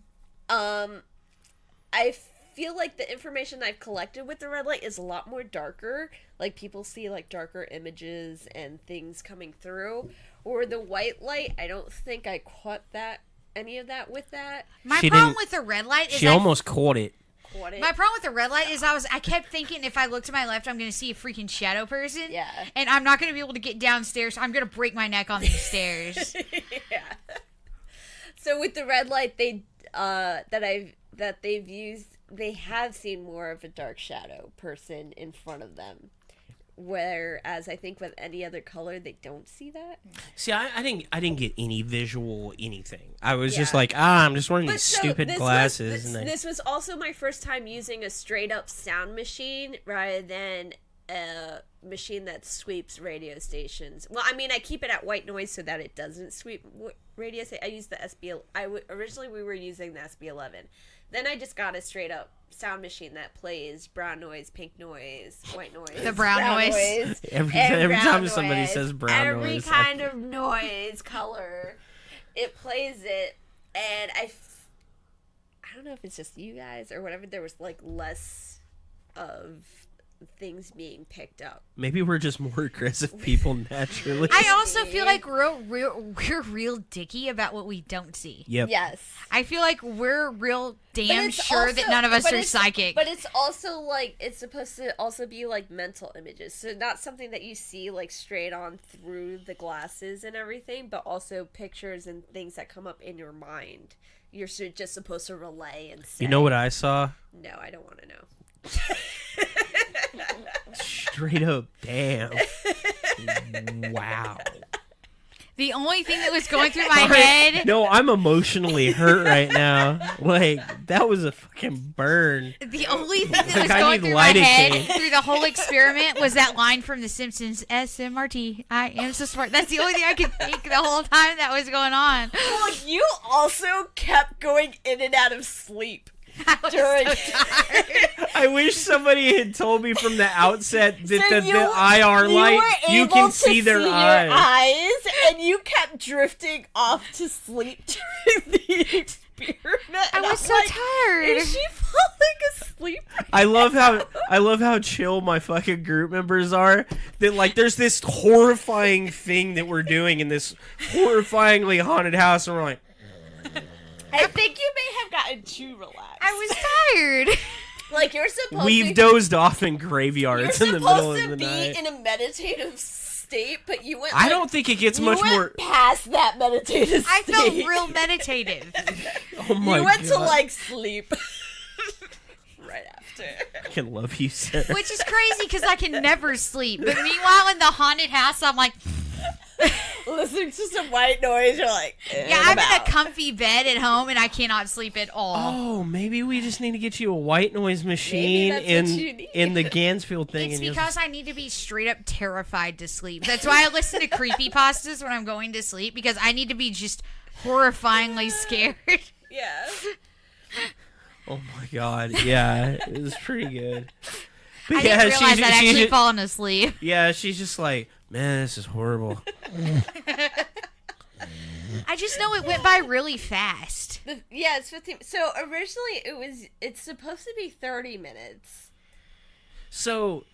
I feel like the information I've collected with the red light is a lot more darker. Like, people see, like, darker images and things coming through. Or the white light, I don't think I caught any of that with that. My She problem didn't- with the red light is She almost caught it. my problem with the red light is I kept thinking if I look to my left, I'm going to see a freaking shadow person. Yeah. And I'm not going to be able to get downstairs. I'm going to break my neck on these stairs. Yeah. So with the red light, they've used, they have seen more of a dark shadow person in front of them. Whereas I think with any other color, they don't see that. See, I didn't get any visual anything. I was just Yeah. like, I'm just wearing But these so stupid this glasses. this was also my first time using a straight up sound machine rather than a machine that sweeps radio stations. Well, I mean, I keep it at white noise so that it doesn't sweep radio stations. I use the originally we were using the SB11. Then I just got a straight up sound machine that plays brown noise, pink noise, white noise. The brown noise. Every and brown time somebody noise. says brown every noise, kind of noise, color, it plays it. And I don't know if it's just you guys or whatever, there was like less of things being picked up. maybe we're just more aggressive people naturally. I also feel like we're real dicky about what we don't see. Yep. Yes. I feel like we're real But damn it's sure that none of us are psychic. But it's also like, it's supposed to also be like mental images. So not something that you see like straight on through the glasses and everything, but also pictures and things that come up in your mind. You're just supposed to relay and say. You know what I saw? No, I don't want to know. Straight up, damn. Wow. The only thing that was going through my head, No, I'm emotionally hurt right now. Like, that was a fucking burn. the only thing that Like, was I going need through my head lidocaine. through the whole experiment was that line from The Simpsons, SMRT, I am so smart. That's the only thing I could think the whole time that was going on. Well, you also kept going in and out of sleep I was during. so tired. I wish somebody had told me from the outset that So the IR light, you able can to see their your eyes. and you kept drifting off to sleep during the experiment. I And was I'm so like, tired. Is she falling asleep? I love how chill my fucking group members are. That like there's this horrifying thing that we're doing in this horrifyingly haunted house, and we're like, I think you may have gotten too relaxed. I was tired. like you're supposed we've to. dozed off in You're graveyards in the middle supposed of to the be night. in a meditative state, but you went. I don't think it gets you much went more. past that meditative I state. felt real meditative. Oh my You went god! to like sleep. right after. I can love you, Sarah. Which is crazy because I can never sleep. But meanwhile, in the haunted house, I'm like, listening to some white noise. You're like, Yeah, I'm in a comfy bed at home and I cannot sleep at all. Oh, maybe we just need to get you a white noise machine that's what you need. in the Gainsville thing. It's and because I need to be straight up terrified to sleep. That's why I listen to creepypastas when I'm going to sleep, because I need to be just horrifyingly scared. Yeah. Oh my god, yeah, it was pretty good. But I didn't realize I'd actually just, fallen asleep. yeah, she's just like, man, this is horrible. I just know it went by really fast. Yeah, it's 15. So originally it's supposed to be 30 minutes. So,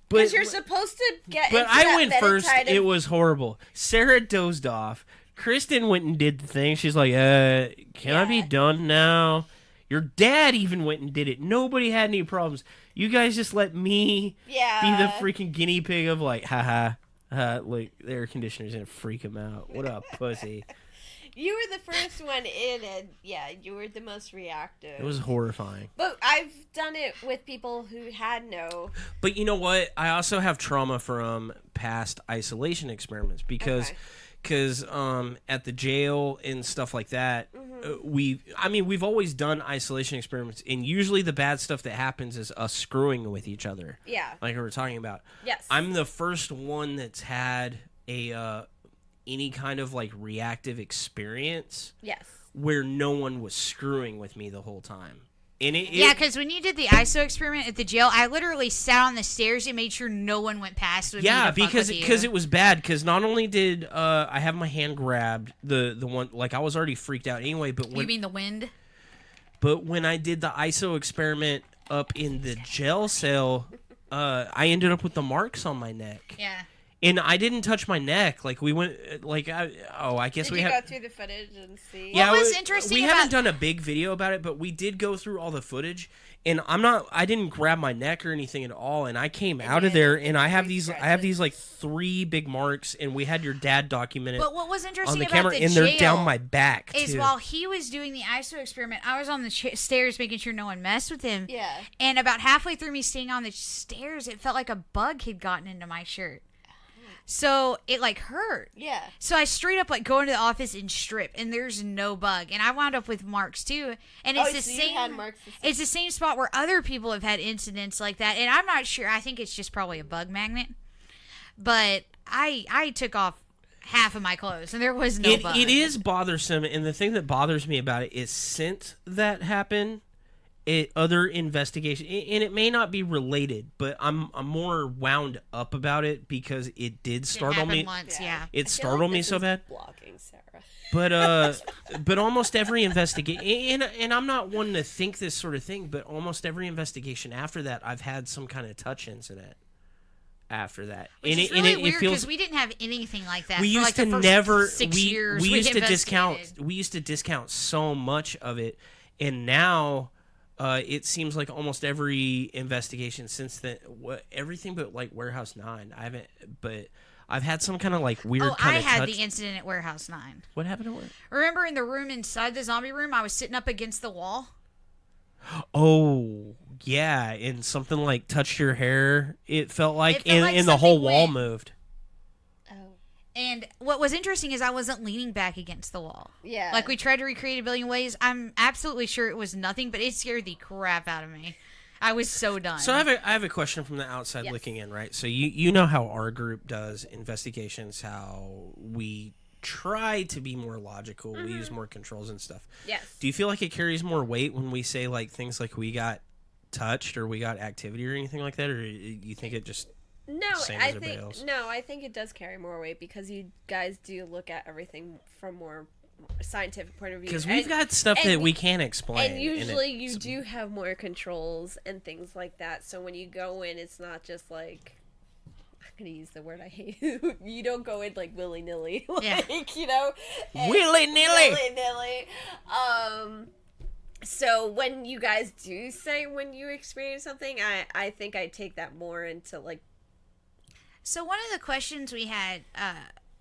Because you're supposed to get but into I that went first. meditative- It was horrible. Sarah dozed off. Kristen went and did the thing. She's like, can I be Yeah. done now? Your dad even went and did it. Nobody had any problems. You guys just let me be Yeah. the freaking guinea pig of like, haha. Like, the air conditioner's gonna freak him out. What a pussy. You were the first one in, and yeah, you were the most reactive. It was horrifying. But I've done it with people who had no. But you know what? I also have trauma from past isolation experiments because at the jail and stuff like that, we've always done isolation experiments, and usually the bad stuff that happens is us screwing with each other. Yeah. Like we were talking about. Yes. I'm the first one that's had a any kind of like reactive experience Yes. where no one was screwing with me the whole time. And Yeah, because when you did the ISO experiment at the jail, I literally sat on the stairs and made sure no one went past with me to fuck because with you. it was bad. Because not only did I have my hand grabbed, the one like I was already freaked out anyway. But You mean the wind? But when I did the ISO experiment up in the jail cell, I ended up with the marks on my neck. Yeah. And I didn't touch my neck. Like we went, like I guess Did we you have. go through the footage and see? Yeah, What was interesting we about- haven't done a big video about it, but we did go through all the footage, and I didn't grab my neck or anything at all, and I came out of there, and I have these like 3 big marks, and we had your dad document it But what was interesting on the about camera, the and jail they're down my back is too. while he was doing the ISO experiment, I was on the stairs making sure no one messed with him. Yeah. And about halfway through me staying on the stairs, it felt like a bug had gotten into my shirt. So it like hurt. Yeah. So I straight up like go into the office and strip, and there's no bug, and I wound up with marks too. And it's the so you same. had marks the same- It's the same spot where other people have had incidents like that, and I'm not sure. I think it's just probably a bug magnet. But I took off half of my clothes, and there was no bug. It is bothersome, and the thing that bothers me about it is since that happened, other investigation, and it may not be related, but I'm more wound up about it because it did startle me. Once, yeah. It I feel startled like me this so is bad. Blocking Sarah. But almost every investigation, and I'm not one to think this sort of thing, but almost every investigation after that, I've had some kind of touch incident after that. Which and is it, really and it weird feels because we didn't have anything like that. we for used like to the first never 6 we, years we used to discount investigated. we used to discount so much of it, and now it seems like almost every investigation since then, everything but like Warehouse 9, I haven't, but I've had some kind of like weird kind I of had touch. the incident at Warehouse 9. What happened to it? Remember in the room inside the zombie room, I was sitting up against the wall? Oh yeah, and something like touched your hair. It felt like, It felt like and the whole something wall went- moved. Oh. And what was interesting is I wasn't leaning back against the wall. Yeah. Like we tried to recreate a billion ways. I'm absolutely sure it was nothing, but it scared the crap out of me. I was so done. So I have a question from the outside Yes. looking in, right? So you know how our group does investigations, how we try to be more logical, we use more controls and stuff. Yes. Do you feel like it carries more weight when we say like things like we got touched or we got activity or anything like that, or you think it just No, same as I everybody think else? I think it does carry more weight because you guys do look at everything from more scientific point of view. because we've And- got stuff and- that we can't explain, and usually it's- you do have more controls and things like that. So when you go in, it's not just like, I'm gonna use the word I hate. You don't go in like willy nilly, like Yeah. you know, Willy-nilly. Willy nilly. So when you guys do say when you experience something, I think I take that more into like. So one of the questions we had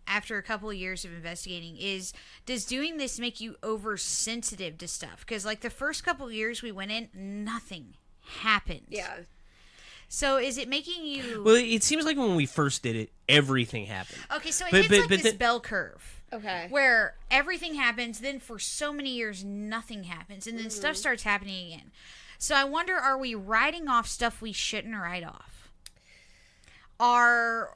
after a couple of years of investigating is, does doing this make you oversensitive to stuff? Because like the first couple of years we went in, nothing happened. Yeah. So is it making you... Well, it seems like when we first did it, everything happened. Okay, so it But- hits but- like but this the- bell curve. Okay. Where everything happens, then for so many years, nothing happens. And then stuff starts happening again. So I wonder, are we writing off stuff we shouldn't write off? Are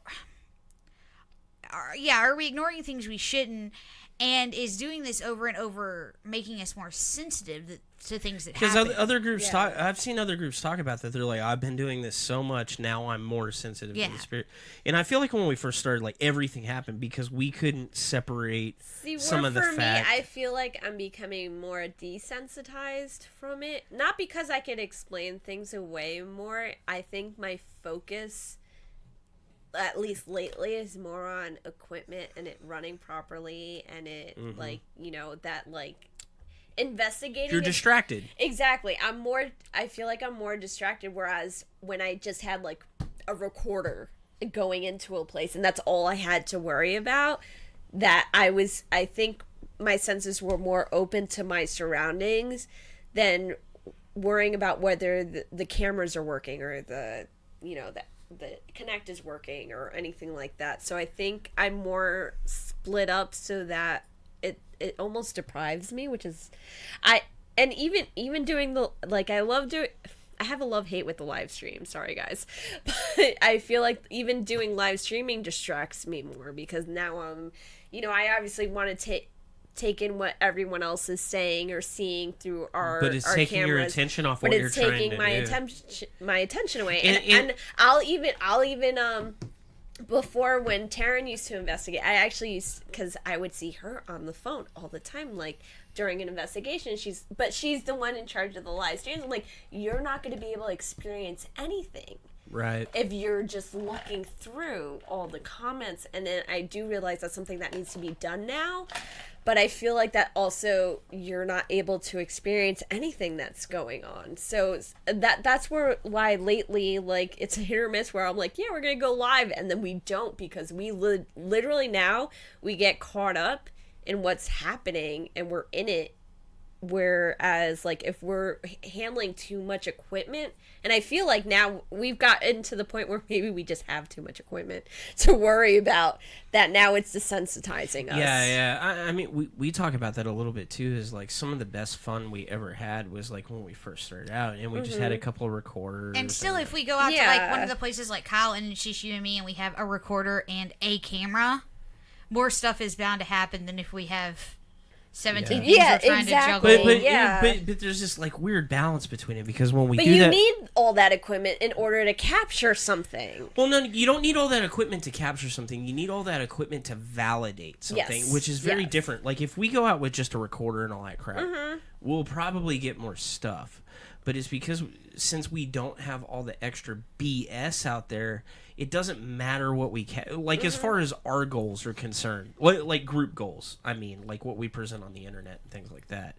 we ignoring things we shouldn't? And is doing this over and over making us more sensitive to things that happen? Because other groups talk, I've seen other groups talk about that. They're like, I've been doing this so much, now I'm more sensitive to the spirit. And I feel like when we first started, like everything happened because we couldn't separate some of the for facts. me, I feel like I'm becoming more desensitized from it. Not because I can explain things away more. I think my focus, at least lately, is more on equipment and it running properly and it like, you know, that like investigating. You're distracted. Exactly. I feel like I'm more distracted, whereas when I just had like a recorder going into a place and that's all I had to worry about, that I think my senses were more open to my surroundings than worrying about whether the cameras are working or the Connect is working or anything like that. So I think I'm more split up so that it almost deprives me, which is even doing the, like, I have a love-hate with the live stream, sorry guys, but I feel like even doing live streaming distracts me more because now I obviously want to take in what everyone else is saying or seeing through our But it's our taking cameras, your attention off what you're trying to do. but it's taking my attention away. And I'll even before, when Taryn used to investigate, I actually used, because I would see her on the phone all the time, like during an investigation. She's the one in charge of the live streams. I'm like, you're not going to be able to experience anything, Right. if you're just looking through all the comments. And then I do realize that's something that needs to be done now. But I feel like that also, you're not able to experience anything that's going on. So that's why lately, like, it's a hit or miss where I'm like, yeah, we're going to go live. And then we don't, because we literally now we get caught up in what's happening and we're in it. Whereas, like, if we're handling too much equipment, and I feel like now we've gotten to the point where maybe we just have too much equipment to worry about, that now it's desensitizing us. Yeah. I mean, we talk about that a little bit too, is like some of the best fun we ever had was like when we first started out and we just had a couple of recorders. And still, if we go out to like one of the places like Kyle and it's just you and me and we have a recorder and a camera, more stuff is bound to happen than if we have 17 things we're trying to juggle. But there's this like weird balance between it, because when we But do that, you need all that equipment in order to capture something. well, no, you don't need all that equipment to capture something. You need all that equipment to validate something, Yes. which is very different. Like if we go out with just a recorder and all that crap, we'll probably get more stuff. But it's because since we don't have all the extra BS out there, it doesn't matter what we like as far as our goals are concerned. Like group goals, I mean, like what we present on the internet and things like that.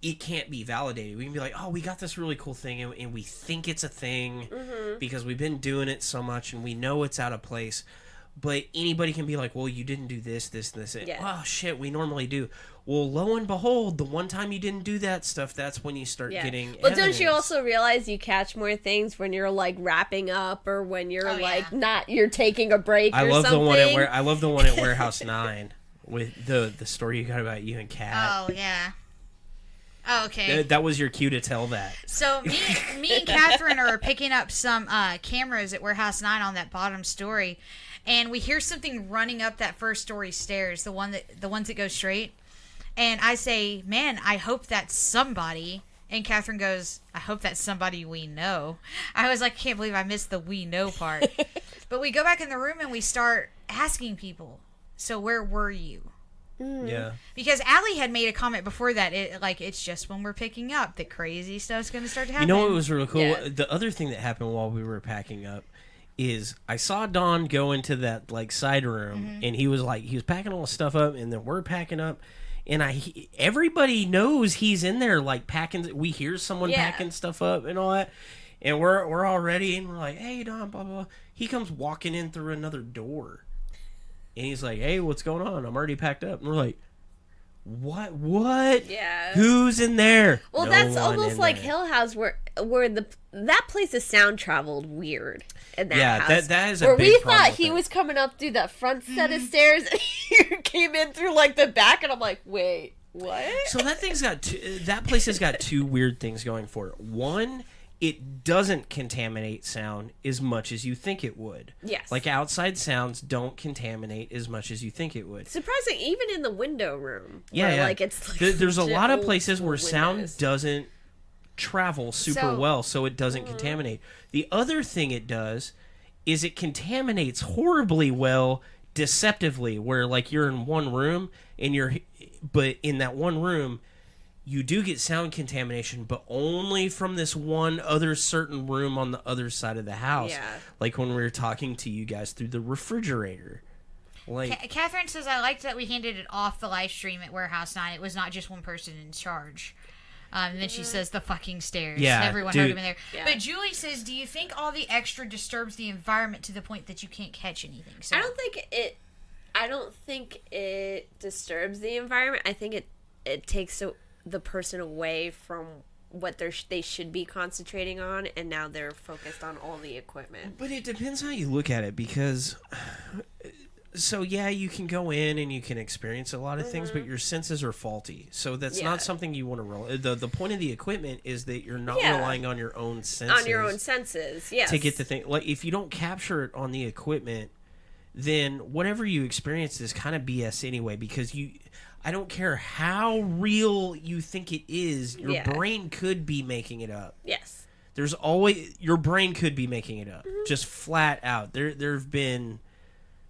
It can't be validated. We can be like, oh, we got this really cool thing, and we think it's a thing because we've been doing it so much, and we know it's out of place. But anybody can be like, well, you didn't do this, this, and this. And, oh, shit, we normally do. Well, lo and behold, the one time you didn't do that stuff, that's when you start getting But evidence. don't you also realize you catch more things when you're, like, wrapping up or when you're, you're taking a break or something? I love the one at Warehouse 9 with the story you got about you and Kat. Oh, yeah. Oh, okay. That was your cue to tell that. So me and Catherine are picking up some cameras at Warehouse 9 on that bottom story, and we hear something running up that first story stairs, the ones that go straight. And I say, man, I hope that's somebody. And Catherine goes, I hope that's somebody we know. I was like, can't believe I missed the we know part. But we go back in the room and we start asking people, so where were you? Yeah. Because Allie had made a comment before that, it's just when we're picking up that crazy stuff's going to start to happen. You know what was really cool? Yeah. The other thing that happened while we were packing up is I saw Don go into that like side room, and he was packing all the stuff up, and then we're packing up. And everybody knows he's in there, like packing. We hear someone packing stuff up and all that, and we're all ready, and we're like, "Hey, Don, blah blah." He comes walking in through another door, and he's like, "Hey, what's going on? I'm already packed up." And we're like, What? Yeah. Who's in there? Well, No that's one almost in like there. Hill House, where that place is sound traveled weird in that house. that is a where big we problem thought with he it. was coming up through that front set of stairs, and he came in through like the back, and I'm like, wait, what? So that place has got two weird things going for it. One, it doesn't contaminate sound as much as you think it would. Yes. Like outside sounds don't contaminate as much as you think it would. Surprising, even in the window room. Yeah, where, yeah. like it's like There's a legit lot of old places school where sound windows. doesn't travel super So- well, so it doesn't contaminate. The other thing it does is it contaminates horribly well deceptively, where like you're in one room but in that one room you do get sound contamination, but only from this one other certain room on the other side of the house. Yeah. Like when we were talking to you guys through the refrigerator. Like, Catherine says, I liked that we handed it off the live stream at Warehouse 9. It was not just one person in charge. And then she says the fucking stairs. Yeah, Everyone dude. heard him in there. Yeah. But Julie says, do you think all the extra disturbs the environment to the point that you can't catch anything? So, I don't think it disturbs the environment. I think it takes the person away from what they should be concentrating on, and now they're focused on all the equipment. but it depends how you look at it, because so yeah, you can go in and you can experience a lot of things, but your senses are faulty. So that's Yeah. not something you want to roll. The point of the equipment is that you're not Yeah. relying on your own senses. On your own senses, yes. to get the thing. Like if you don't capture it on the equipment, then whatever you experience is kind of BS anyway, because I don't care how real you think it is, your Yeah. brain could be making it up. Yes. There's always your brain could be making it up, just flat out. There've been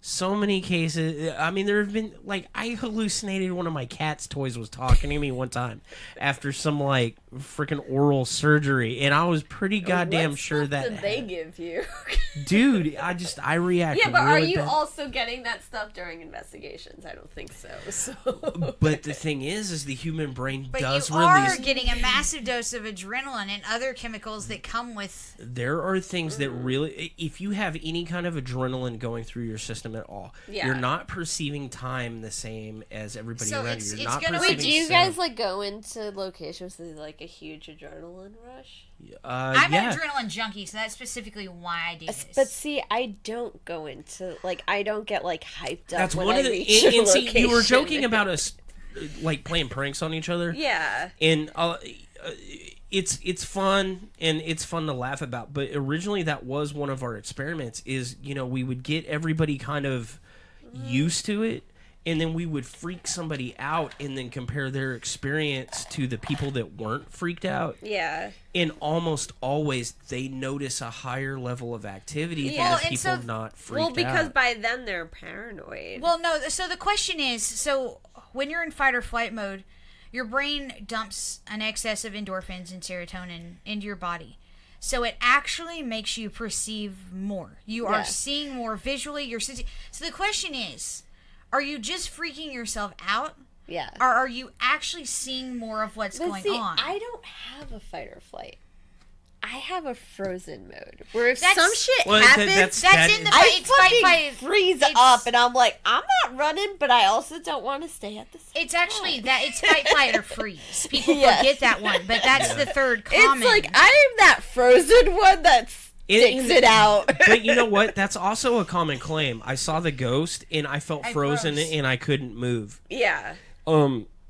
so many cases. I mean, there have been like I hallucinated one of my cat's toys was talking to me one time after some like freaking oral surgery, and I was pretty goddamn What sure stuff that did they give you? dude, I reacted. Yeah, but are really you bad. also getting that stuff during investigations? I don't think so. So. But the thing is the human brain but does you are release. getting a massive dose of adrenaline and other chemicals that come with. There are things that really, if you have any kind of adrenaline going through your system at all, Yeah. you're not perceiving time the same as everybody So around it's- you. it's You're not gonna- perceiving Wait, do you sound. guys like go into locations with like a huge adrenaline rush? I'm yeah. an adrenaline junkie, so that's specifically why I do this. But see, I don't go into like I don't get like hyped up. That's when one I of the. reach And, a and see, you were location. joking about us, like playing pranks on each other. Yeah. And it's fun, and it's fun to laugh about. But originally, that was one of our experiments. Is we would get everybody kind of used to it, and then we would freak somebody out, and then compare their experience to the people that weren't freaked out. Yeah. And almost always, they notice a higher level of activity Yeah. than Well, the and people so- not freaked Well, because out. by then they're paranoid. Well, no. So the question is, so when you're in fight or flight mode, your brain dumps an excess of endorphins and serotonin into your body. So it actually makes you perceive more. You are Yeah. seeing more visually. So the question is, are you just freaking yourself out, yeah. or are you actually seeing more of what's But going see, on? I don't have a fight or flight. I have a frozen mode where if That's- some shit Well, happens, That's in the I fight. It's fight, fucking fight. freeze It's- up, and I'm like, I'm not running, but I also don't want to stay at the same It's actually time. that it's fight, flight, or freeze. People Yeah. forget that one, but that's the third common. It's like I'm that frozen one that sticks it out. But you know what? That's also a common claim. I saw the ghost and I felt I frozen froze. and I couldn't move. Yeah.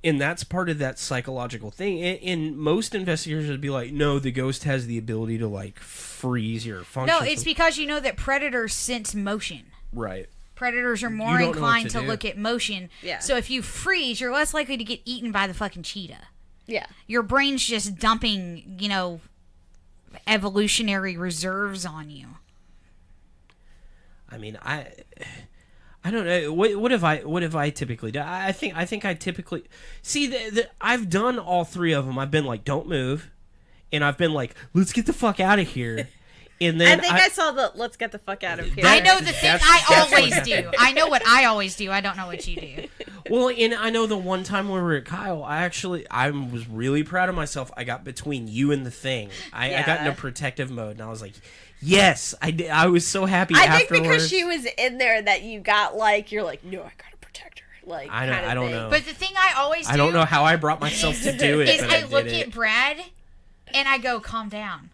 And that's part of that psychological thing. And most investigators would be like, no, the ghost has the ability to like freeze your function. no, it's because you know that predators sense motion. right. Predators are You more don't know what inclined to to do. look at motion. Yeah. So if you freeze, you're less likely to get eaten by the fucking cheetah. Yeah. Your brain's just dumping, evolutionary reserves on you. I mean, I don't know. What have I typically done? I think I typically see I've done all three of them. I've been like, don't move, and I've been like, let's get the fuck out of here. And then I think I saw the let's get the fuck out of here. I know the thing That's I what always happened. do. I know what I always do. I don't know what you do. Well, and I know the one time we were at Kyle, I was really proud of myself. I got between you and the thing. I got Yeah. into protective mode, and I was like, yes, I did. I was so happy I think afterwards. because she was in there that you got like you're like, no, I gotta protect her. Like I don't kinda thing. know. But the thing I always do I don't know how I brought myself to do it, is but I I look did at it. Brad and I go, calm down.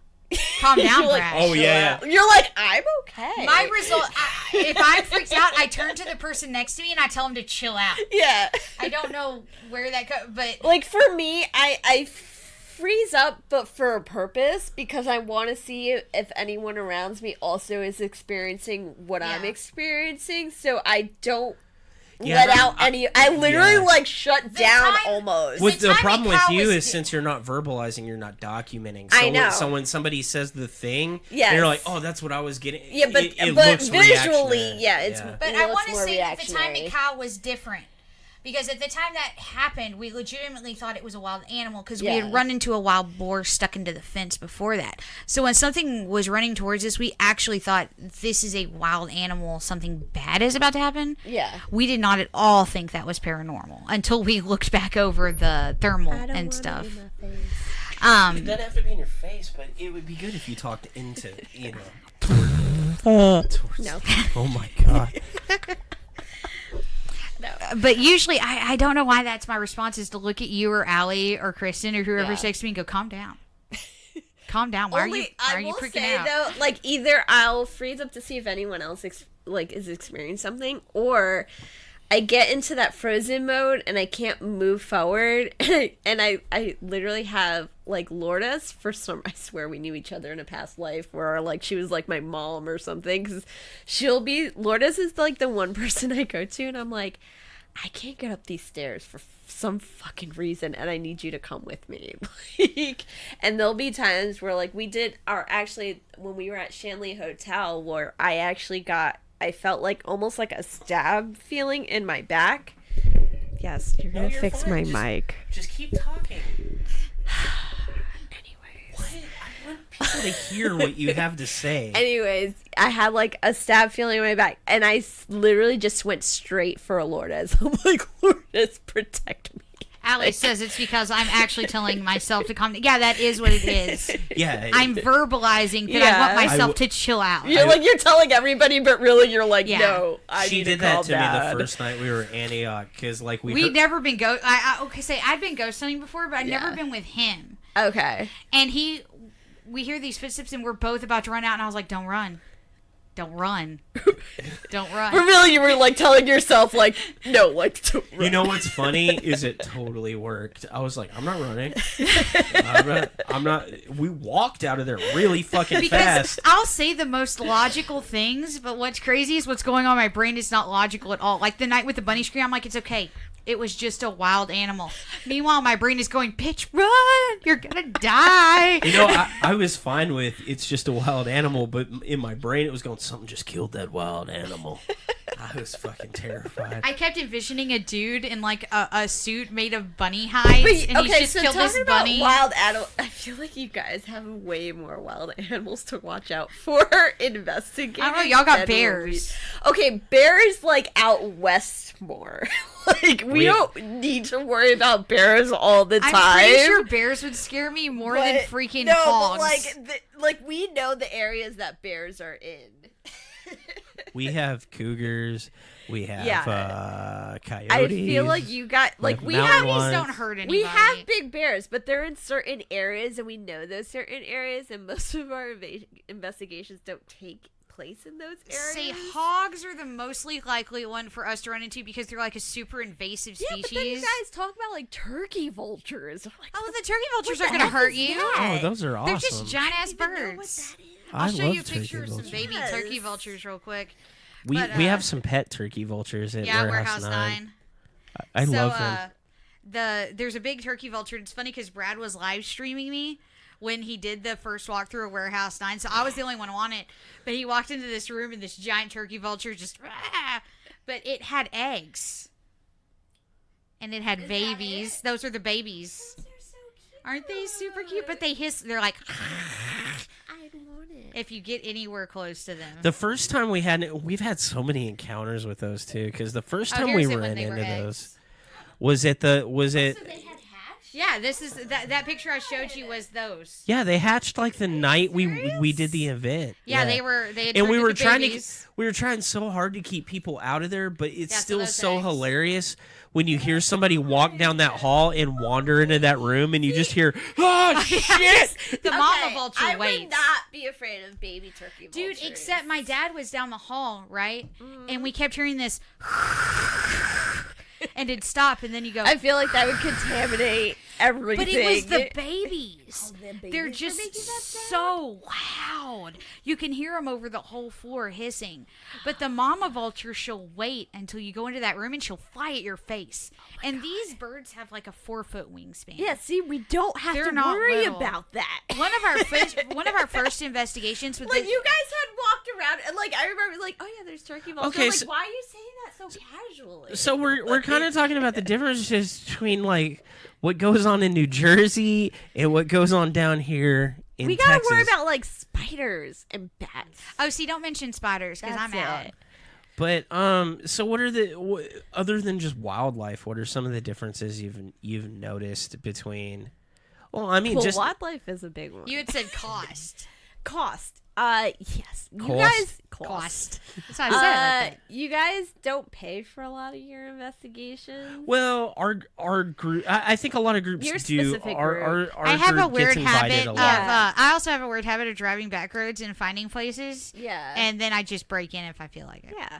Calm down, You're like, Brad. Oh, yeah. You're like, I'm okay. My result, if I'm freaked out, I turn to the person next to me and I tell them to chill out. Yeah. I don't know where that goes, but Like, for me, I freeze up, but for a purpose, because I want to see if anyone around me also is experiencing what I'm Yeah. experiencing, so I don't Yeah, let no, out any... I literally, yeah. like, shut down time- almost. With the time problem it with cow you was is di- since you're not verbalizing, you're not documenting. I know. So when somebody says the thing, Yes. they're like, "Oh, that's what I was getting." Yeah, but it but looks visually, reactionary. yeah, it's... But it I looks want to more say that the time reactionary. at cow was different. Because at the time that happened, we legitimately thought it was a wild animal because we Yeah. had run into a wild boar stuck into the fence before that. So when something was running towards us, we actually thought this is a wild animal, something bad is about to happen. Yeah. We did not at all think that was paranormal until we looked back over the thermal and stuff. It doesn't have to be in your face, but it would be good if you talked into, towards No. Oh my god. But usually, I don't know why that's my response is to look at you or Allie or Kristen or whoever's Yeah. next to me and go, calm down. Calm down. Why are you I will freaking say out? though, like either I'll freeze up to see if anyone else is experiencing something, or I get into that frozen mode and I can't move forward, and I literally have like Lourdes for some. I swear we knew each other in a past life, where like she was like my mom or something, because Lourdes is like the one person I go to, and I'm like, I can't get up these stairs for some fucking reason, and I need you to come with me. Like, and there'll be times where like actually when we were at Shanley Hotel, where I felt like almost like a stab feeling in my back. Yes, you're gonna you're fix fine. my mic. Just keep talking. Anyways. What? I want people to hear what you have to say. Anyways, I had like a stab feeling in my back, and I literally just went straight for a Lourdes. I'm like, Lourdes, protect me. Allie says it's because I'm actually telling myself to calm down. Yeah, that is what it is. Yeah. I'm verbalizing that I Yeah. want I myself w- to chill out. You're telling everybody, but really you're like, Yeah. no, I She need did to calm that to me down. the first night we were in Antioch, because like we We'd heard- never been I'd been ghost hunting before, but I'd never been with him. Okay. And we hear these footsteps and we're both about to run out, and I was like, don't run. Don't run. Don't run. But really, you were like telling yourself, like, no, like, don't run. You know what's funny is it totally worked. I was like, I'm not running. I'm not. We walked out of there really fucking Because fast. I'll say the most logical things, but what's crazy is what's going on in my brain is not logical at all. Like the night with the bunny scream, I'm like, it's okay. It was just a wild animal. Meanwhile, my brain is going, bitch, run! You're gonna die! You know, I was fine with it's just a wild animal, but in my brain it was going, something just killed that wild animal. I was fucking terrified. I kept envisioning a dude in like a suit made of bunny hides, and he's just killed this talking about bunny. wild animal, I feel like you guys have way more wild animals to watch out for investigating. I don't know, y'all got than bears. Okay, bears like out west more. Like we don't need to worry about bears all the time. I'm pretty sure bears would scare me more than But- freaking no, hogs. But like we know the areas that bears are in. We have cougars. We have coyotes. I feel like you got like we mountain have lions. Coyotes don't hurt anybody. we have big bears, but they're in certain areas, and we know those certain areas, and most of our investigations don't take place in those areas. Say hogs are the mostly likely one for us to run into because they're like a super invasive Yeah, species. but then you guys talk about like turkey vultures. I'm like, Oh, the turkey vultures what are the gonna heck hurt is you. that? Oh, those are awesome. They're just giant ass I don't even know what birds. that is. I'll show love you a turkey picture of some vultures. baby Yes. turkey vultures real quick. We but, we have some pet turkey vultures at Yeah, Warehouse Warehouse 9. 9. I so, love them. There's a big turkey vulture. It's funny because Brad was live streaming me when he did the first walkthrough of Warehouse 9, so I was the only one on it. But he walked into this room and this giant turkey vulture just, but it had eggs. And it had babies. Those are the babies. Those are so cute. Aren't they super cute? But they hiss. They're like, I want it. if you get anywhere close to them. The first time we've had so many encounters with those too. Because the first time we here's it when ran they were into eggs. those, was it? They had hatched? Yeah, this is that picture I showed you was those. Yeah, they hatched like the night we did the event. Yeah, they had And we turned were into trying babies. we were trying so hard to keep people out of there, but it's Yeah, so still those so eggs. hilarious when you hear somebody walk down that hall and wander into that room, and you just hear, "Oh shit!" The mama vulture I waits. would not be afraid of baby turkey vultures. Dude, except my dad was down the hall, right? And we kept hearing this, and it'd stop, and then you go. I feel like that would contaminate everything. But it was the babies. The babies They're were just making that sound? so loud. You can hear them over the whole floor hissing. But the mama vulture, she'll wait until you go into that room and she'll fly at your face. And these birds have like a 4-foot wingspan. Yeah, see, we don't have They're to not worry little. about that. One of our first investigations with Like, this, you guys had walked around, and, like, I remember, like, oh, yeah, there's turkey vultures. Okay, I'm like, so- why are you saying that so casually? So we're kind of talking about the differences between like what goes on in New Jersey and what goes on down here in we gotta Texas. worry about, like, spiders and bats. oh, see, don't mention spiders because I'm That's out. it. But so what are other than just wildlife? What are some of the differences you've noticed between? Well, I mean, Well, just wildlife is a big one. You had said cost. Cost. Yes. You Cost? guys Cost. That's why I said it like that. you guys don't pay for a lot of your investigations. well, our group. I think a lot of groups Your do. specific Our I have a group weird gets invited habit a of. lot. I also have a weird habit of driving back roads and finding places, Yeah. and then I just break in if I feel like it. yeah.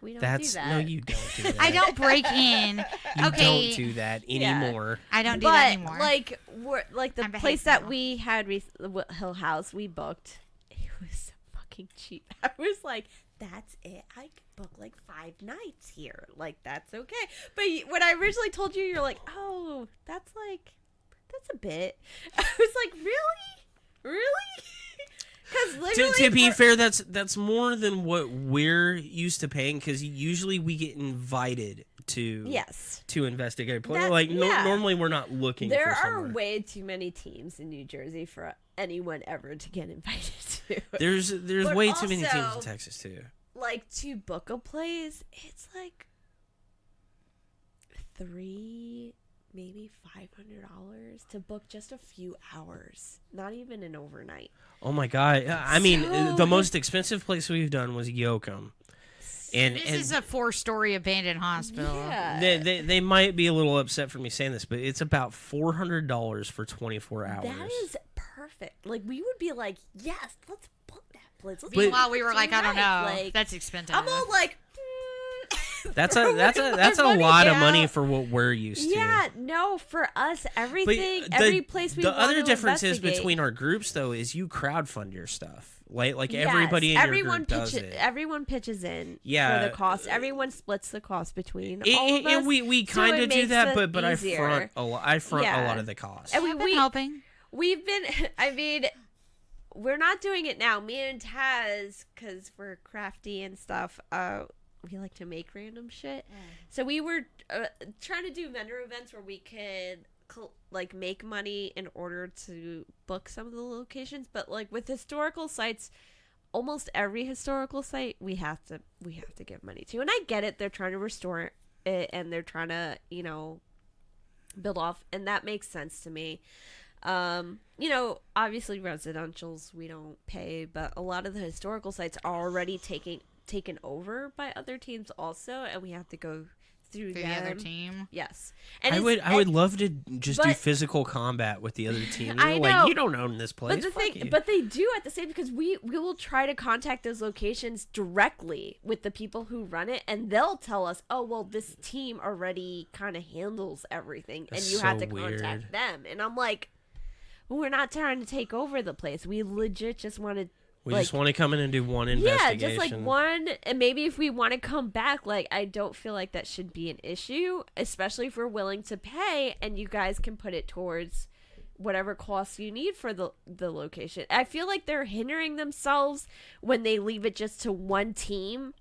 We don't That's do that. no, you don't do that. I don't break in. You okay, don't do that Yeah. anymore. I don't do that anymore. like we're like the I'm place behaved that now. we had Hill House we booked. It was so fucking cheap. I was like, that's it. I could book like 5 nights here. Like that's okay. But when I originally told you, you're like, oh, that's a bit. I was like, really? Because literally, To be fair, that's more than what we're used to paying because usually we get invited to yes. to investigate. That- Like yeah. normally we're not looking. There for are somewhere. way too many teams in New Jersey for anyone ever to get invited to. There's But way too many teams in also- Texas too. Like to book a place, it's like $300, maybe $500 to book just a few hours, not even an overnight. Oh my god! I mean, So- the most expensive place we've done was Yoakum, and this is a 4-story abandoned hospital. Yeah, they might be a little upset for me saying this, but it's about $400 for 24 hours. that is perfect. Like we would be like, yes, let's book that place. Let's Meanwhile, book we were it like, I don't tonight. know. Like, That's expensive. I'm all like. That's a money lot of out. money for what we're used to. Yeah, no, for us, everything, But every place we the want other to difference is investigate- between our groups though is you crowdfund your stuff. Like Yes, everybody in your everyone group does pitches, it. Everyone pitches in Yeah. for the cost. Everyone splits the cost between And- all of us. and we so kind it of do makes that, it but I easier. front a lot. I front a Yeah. lot of the cost. And I've been helping. we've been. I mean, we're not doing it now. Me and Taz, because we're crafty and stuff. We like to make random shit. So we were trying to do vendor events where we could like make money in order to book some of the locations. But like with historical sites, almost every historical site we have to give money to. And I get it; they're trying to restore it and they're trying to build off, and that makes sense to me. Obviously residentials we don't pay, but a lot of the historical sites are already taken over by other teams also, and we have to go through The them. other team. Yes, and I would love to just do but- physical combat with the other team. I Like know. you don't own this place. But the Fuck thing, you. but they do at the same, because we will try to contact those locations directly with the people who run it, and they'll tell us, oh well, this team already kind of handles everything, and That's you have so to contact weird. them. And I'm like, well, we're not trying to take over the place. We legit just want to. we just want to come in and do one investigation. Yeah, just like one, and maybe if we want to come back, like I don't feel like that should be an issue, especially if we're willing to pay, and you guys can put it towards whatever costs you need for the location. I feel like they're hindering themselves when they leave it just to one team.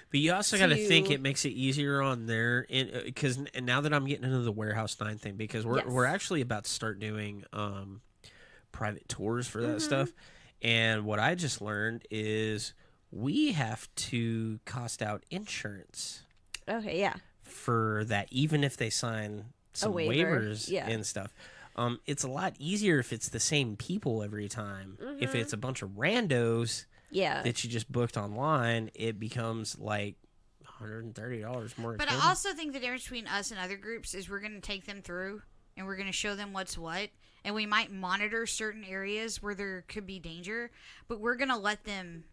But you also got to think to- it makes it easier on their because now that I'm getting into the Warehouse 9 thing, because Yes. we're actually about to start doing private tours for Mm-hmm. that stuff. And what I just learned is we have to cost out insurance Okay, yeah. for that, even if they sign some waiver, waivers yeah. and stuff. It's a lot easier if it's the same people every time. Mm-hmm. If it's a bunch of randos Yeah. that you just booked online, it becomes like $130 more. But I expensive. also think the difference between us and other groups is we're going to take them through and we're going to show them what's what. And we might monitor certain areas where there could be danger, but we're going to let them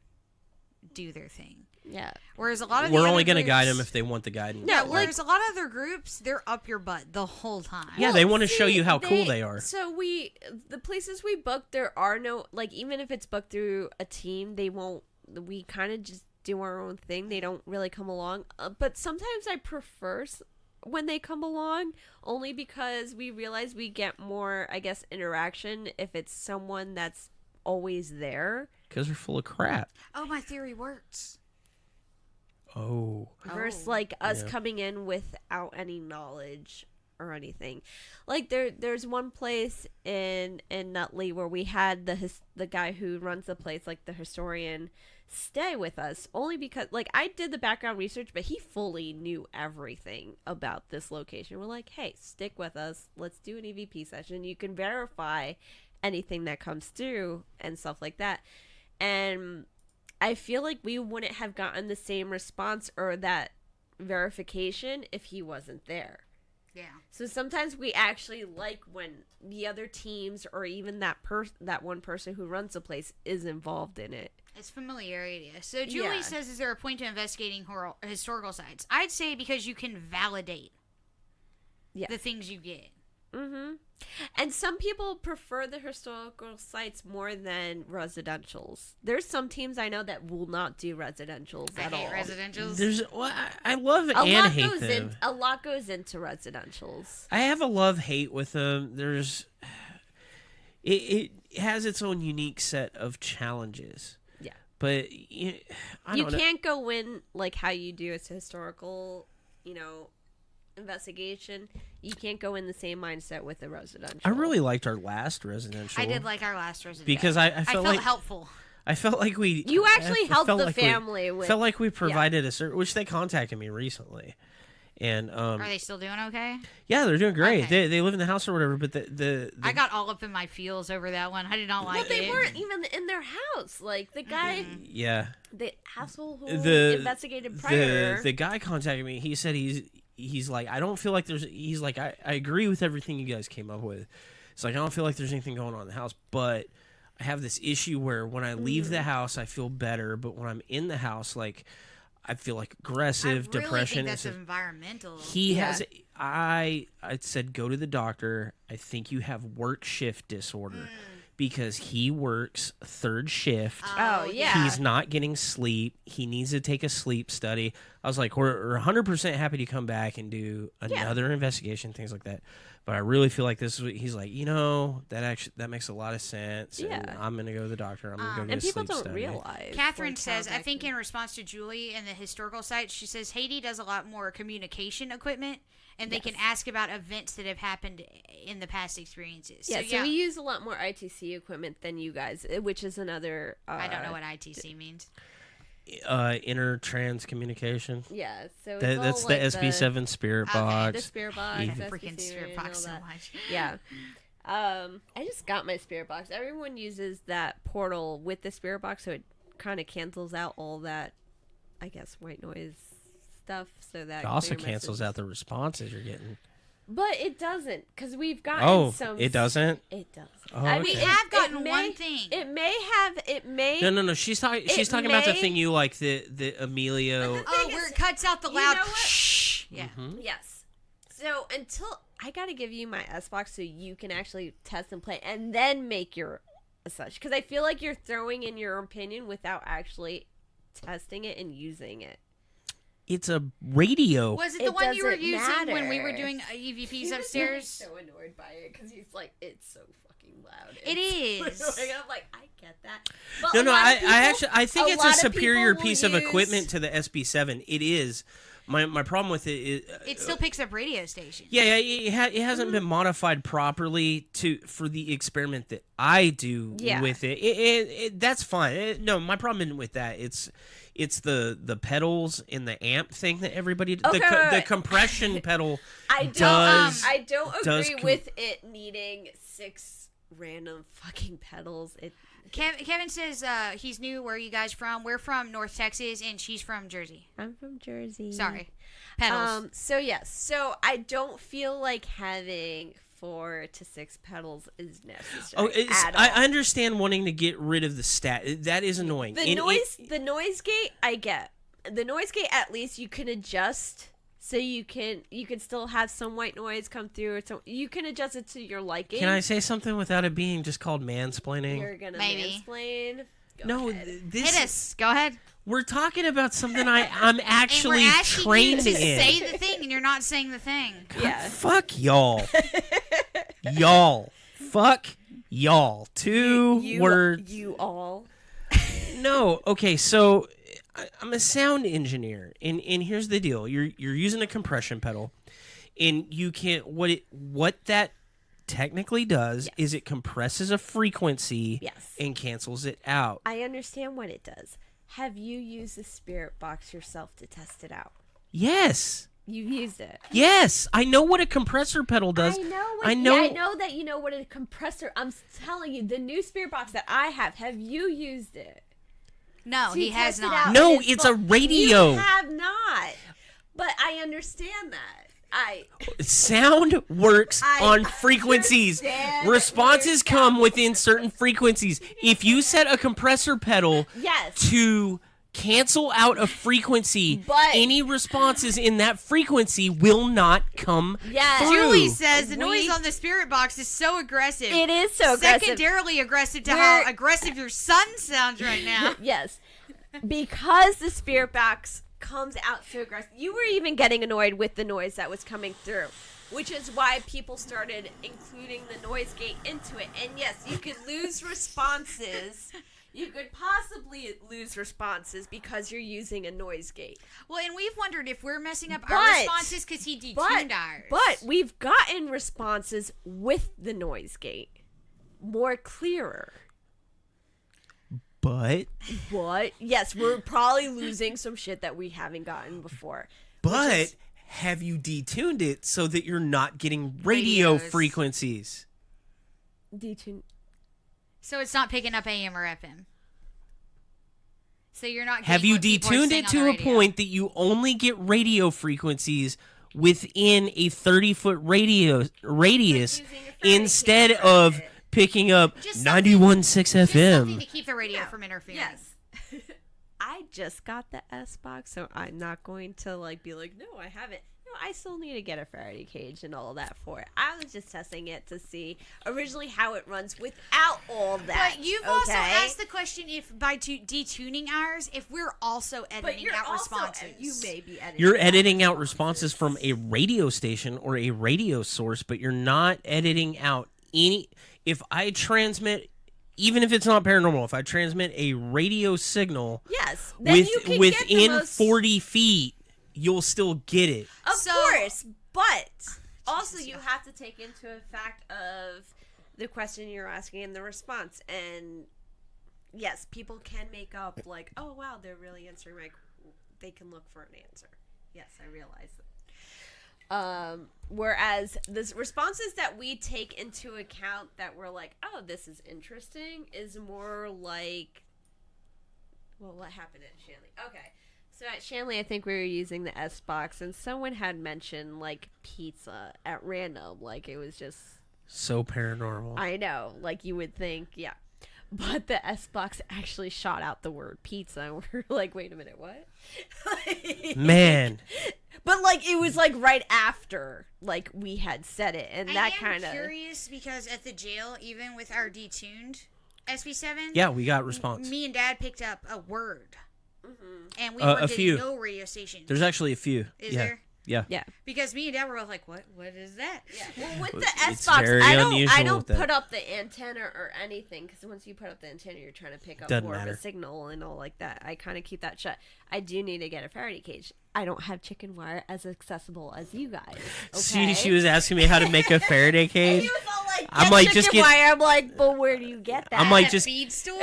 do their thing. Yeah. Whereas a lot of we're only going to guide them if they want the guidance. No, whereas a lot of other groups, they're up your butt the whole time. Yeah, they want to show you how cool they are. So the places we book, there are no, like, even if it's booked through a team, we kind of just do our own thing. They don't really come along. But sometimes I prefer when they come along, only because we realize we get more, I guess, interaction if it's someone that's always there. Because they're full of crap. Oh, my theory works. Oh. Versus like us coming in without any knowledge or anything. Like there's one place in Nutley where we had the guy who runs the place, like the historian, stay with us, only because, like, I did the background research, but he fully knew everything about this location. We're like, hey, stick with us. Let's do an EVP session. You can verify anything that comes through and stuff like that. And I feel like we wouldn't have gotten the same response or that verification if he wasn't there. Yeah. So sometimes we actually like when the other teams or even that one person who runs the place is involved in it. It's familiarity. So Julie says, is there a point to investigating historical sites? I'd say because you can validate the things you get. Mm-hmm. And some people prefer the historical sites more than residentials. There's some teams I know that will not do residentials at all. I hate residentials. I love and hate them. A lot goes into residentials. I have a love-hate with them. It has its own unique set of challenges. Yeah. But you can't go in like how you do a historical, investigation. You can't go in the same mindset with the residential. I really liked our last residential. I did like our last residential. Because I felt like, helpful. I felt like we... You actually helped the like family. Felt like we provided a certain... Which they contacted me recently. And are they still doing okay? Yeah, they're doing great. Okay. They live in the house or whatever, but the I got all up in my feels over that one. I did not like it. Well, they weren't even in their house. Like, the guy... Yeah. The asshole who investigated prior... The guy contacted me. He said he's like, I don't feel like there's... He's like, I agree with everything you guys came up with. It's like, I don't feel like there's anything going on in the house, but I have this issue where when I leave the house, I feel better, but when I'm in the house, like... I feel like aggressive, depression. I think that's environmental. He has. I said go to the doctor. I think you have work shift disorder because he works third shift. Oh yeah. He's not getting sleep. He needs to take a sleep study. I was like, we're 100% happy to come back and do another investigation, things like that. But I really feel like this is what he's like, that makes a lot of sense. Yeah. And I'm going to go to the doctor. I'm going to go get a sleep study. And people don't realize. Catherine says, I think in response to Julie and the historical sites, she says Heidy does a lot more communication equipment, and they can ask about events that have happened in the past experiences. Yeah, so we use a lot more ITC equipment than you guys, which is another... I don't know what ITC means. Inter-trans communication. Yeah, so that's like the SB7 spirit box. The spirit box. Freaking spirit box so much. Yeah. I just got my spirit box. Everyone uses that portal with the spirit box, so it kind of cancels out all that, I guess, white noise stuff. So that it also cancels out the responses you're getting. But it doesn't, because we've gotten some... Oh, it doesn't? It doesn't. Oh, I mean, okay. we have gotten one thing. It may... No. She's talking about the thing you like, the Emilio... Where it cuts out the loud... shh. Yeah. Mm-hmm. Yes. So until... I got to give you my S-Box so you can actually test and play, and then make your such. Because I feel like you're throwing in your opinion without actually testing it and using it. It's a radio. Was it the one you were using when we were doing EVPs upstairs? So annoyed by it because he's like, it's so fucking loud. It is. I'm like, I get that. But No, I think it's a superior piece of use... equipment to the SB7. It is. My problem with it is it still picks up radio stations. Yeah, it hasn't been modified properly for the experiment that I do with it. That's fine. No, my problem isn't with that. It's the pedals and the amp thing that everybody the compression pedal. I don't agree with it needing 6 random fucking pedals. Kevin says he's new. Where are you guys from? We're from North Texas, and she's from Jersey. I'm from Jersey. Sorry. Pedals. So yes. So I don't feel like having 4 to 6 pedals is necessary. At all. I understand wanting to get rid of the stat. That is annoying. The noise gate, I get. The noise gate, at least you can adjust, so you can still have some white noise come through. Or so you can adjust it to your liking. Can I say something without it being just called mansplaining? You're gonna Maybe. mansplain. No, Hit us. Go ahead. We're talking about something I'm actually and we're asking trained you to in. say the thing, and you're not saying the thing. Yeah. Fuck y'all. Y'all. Fuck y'all. Two words. You all. No. Okay. So I'm a sound engineer, and here's the deal: you're using a compression pedal, and you can't. What that technically does is it compresses a frequency and cancels it out. I understand what it does. Have you used the spirit box yourself to test it out? Yes. You've used it. Yes, I know what a compressor pedal does. I know that you know what a compressor. I'm telling you, the new spirit box that I have you used it? No, he has not. No, it's a radio. You have not. But I understand that. Sound works on frequencies. Responses come within certain frequencies. If you set a compressor pedal to cancel out a frequency, any responses in that frequency will not come through. Julie says the noise on the spirit box is so aggressive. It is so aggressive. Secondarily aggressive to how aggressive your son sounds right now. Yes. Because the spirit box comes out so aggressive. You were even getting annoyed with the noise that was coming through, which is why people started including the noise gate into it. And yes, you could lose responses. You could possibly lose responses because you're using a noise gate. Well, and we've wondered if we're messing up our responses because he detuned ours. But we've gotten responses with the noise gate more clearer. But yes, we're probably losing some shit that we haven't gotten before. But have you detuned it so that you're not getting radio frequencies? Detune. So it's not picking up AM or FM. So you're not. Have you detuned it to a point that you only get radio frequencies within a 30-foot radius instead of picking up 91.6 FM? Something to keep the radio from interfering. Yes. I just got the S box, so I'm not going to be like, no, I haven't. No, I still need to get a Faraday cage and all that for it. I was just testing it to see originally how it runs without all that. But you've also asked the question if by detuning ours, if we're also editing out responses. You may be editing. You're editing out responses from a radio station or a radio source, but you're not editing out any. If I transmit, even if it's not paranormal, if I transmit a radio signal, within 40 feet, you'll still get it. Of course, but also you have to take into effect of the question you're asking and the response. And yes, people can make up oh wow, they're really answering they can look for an answer. Yes, I realize that. Whereas the responses that we take into account that we're like, oh, this is interesting, is more like, well, what happened at Shanley? Okay. So at Shanley, I think we were using the S box, and someone had mentioned pizza at random, it was just so paranormal. I know, you would think, yeah. But the S box actually shot out the word pizza, and we're like, wait a minute, what? Man. But it was right after we had said it, and that kind of. I'm curious because at the jail, even with our detuned SB7, yeah, we got response. Me and Dad picked up a word, and we a were few. getting no radio stations. There's actually a few. Is there? Yeah. Yeah. Because me and Dad were both like, what is that? Yeah. Well, with the S box, I don't put up the antenna or anything, because once you put up the antenna, you're trying to pick up more of a signal and all like that. I kind of keep that shut. I do need to get a Faraday cage. I don't have chicken wire as accessible as you guys. Okay? She was asking me how to make a Faraday cage. He was all I'm like, just get wire. I'm like, but where do you get that? I'm like, at just feed store.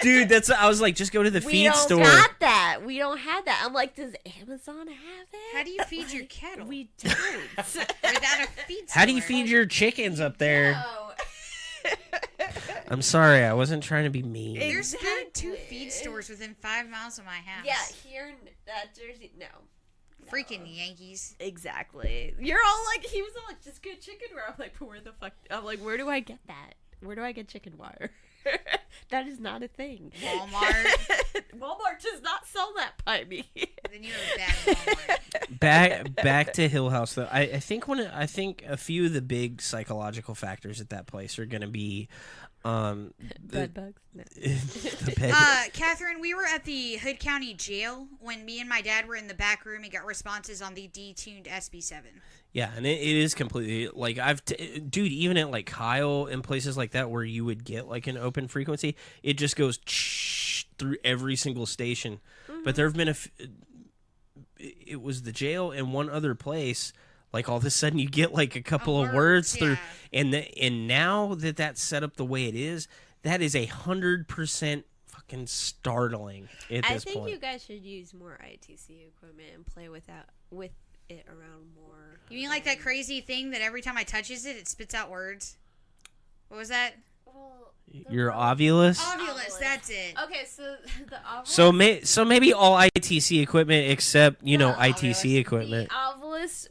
Dude, I was like, just go to the feed store. We don't got that. We don't have that. I'm like, does Amazon have it? How do you feed your cattle? We don't. Without a feed store. How do you feed your chickens up there? No. I'm sorry, I wasn't trying to be mean. There's food 2 feed stores within 5 miles of my house. Yeah, here in Jersey, no. Freaking Yankees. Exactly. You're all like, he was all like, just get chicken wire. I'm like, but where the fuck? I'm like, where do I get that? Where do I get chicken wire? That is not a thing. Walmart. Walmart does not sell that by me. Then you're a bad Walmart. Back to Hill House though. I think a few of the big psychological factors at that place are going to be Bed bugs. No. the bed. Catherine, we were at the Hood County Jail when me and my dad were in the back room and got responses on the detuned SB7. Yeah, and it is completely like dude, even at like Kyle and places like that where you would get like an open frequency, it just goes through every single station. Mm-hmm. But there have been it was the jail and one other place. Like all of a sudden you get like a couple of words through, and now that that's set up the way it is, that is 100% fucking startling at this point. I think you guys should use more ITC equipment and play with it around more. You mean like that crazy thing that every time I touches it, it spits out words? What was that? Well, your Ovulus? Ovulus, that's it. Okay, so the Ovulus. So maybe all ITC equipment except ITC equipment. The Ovulus.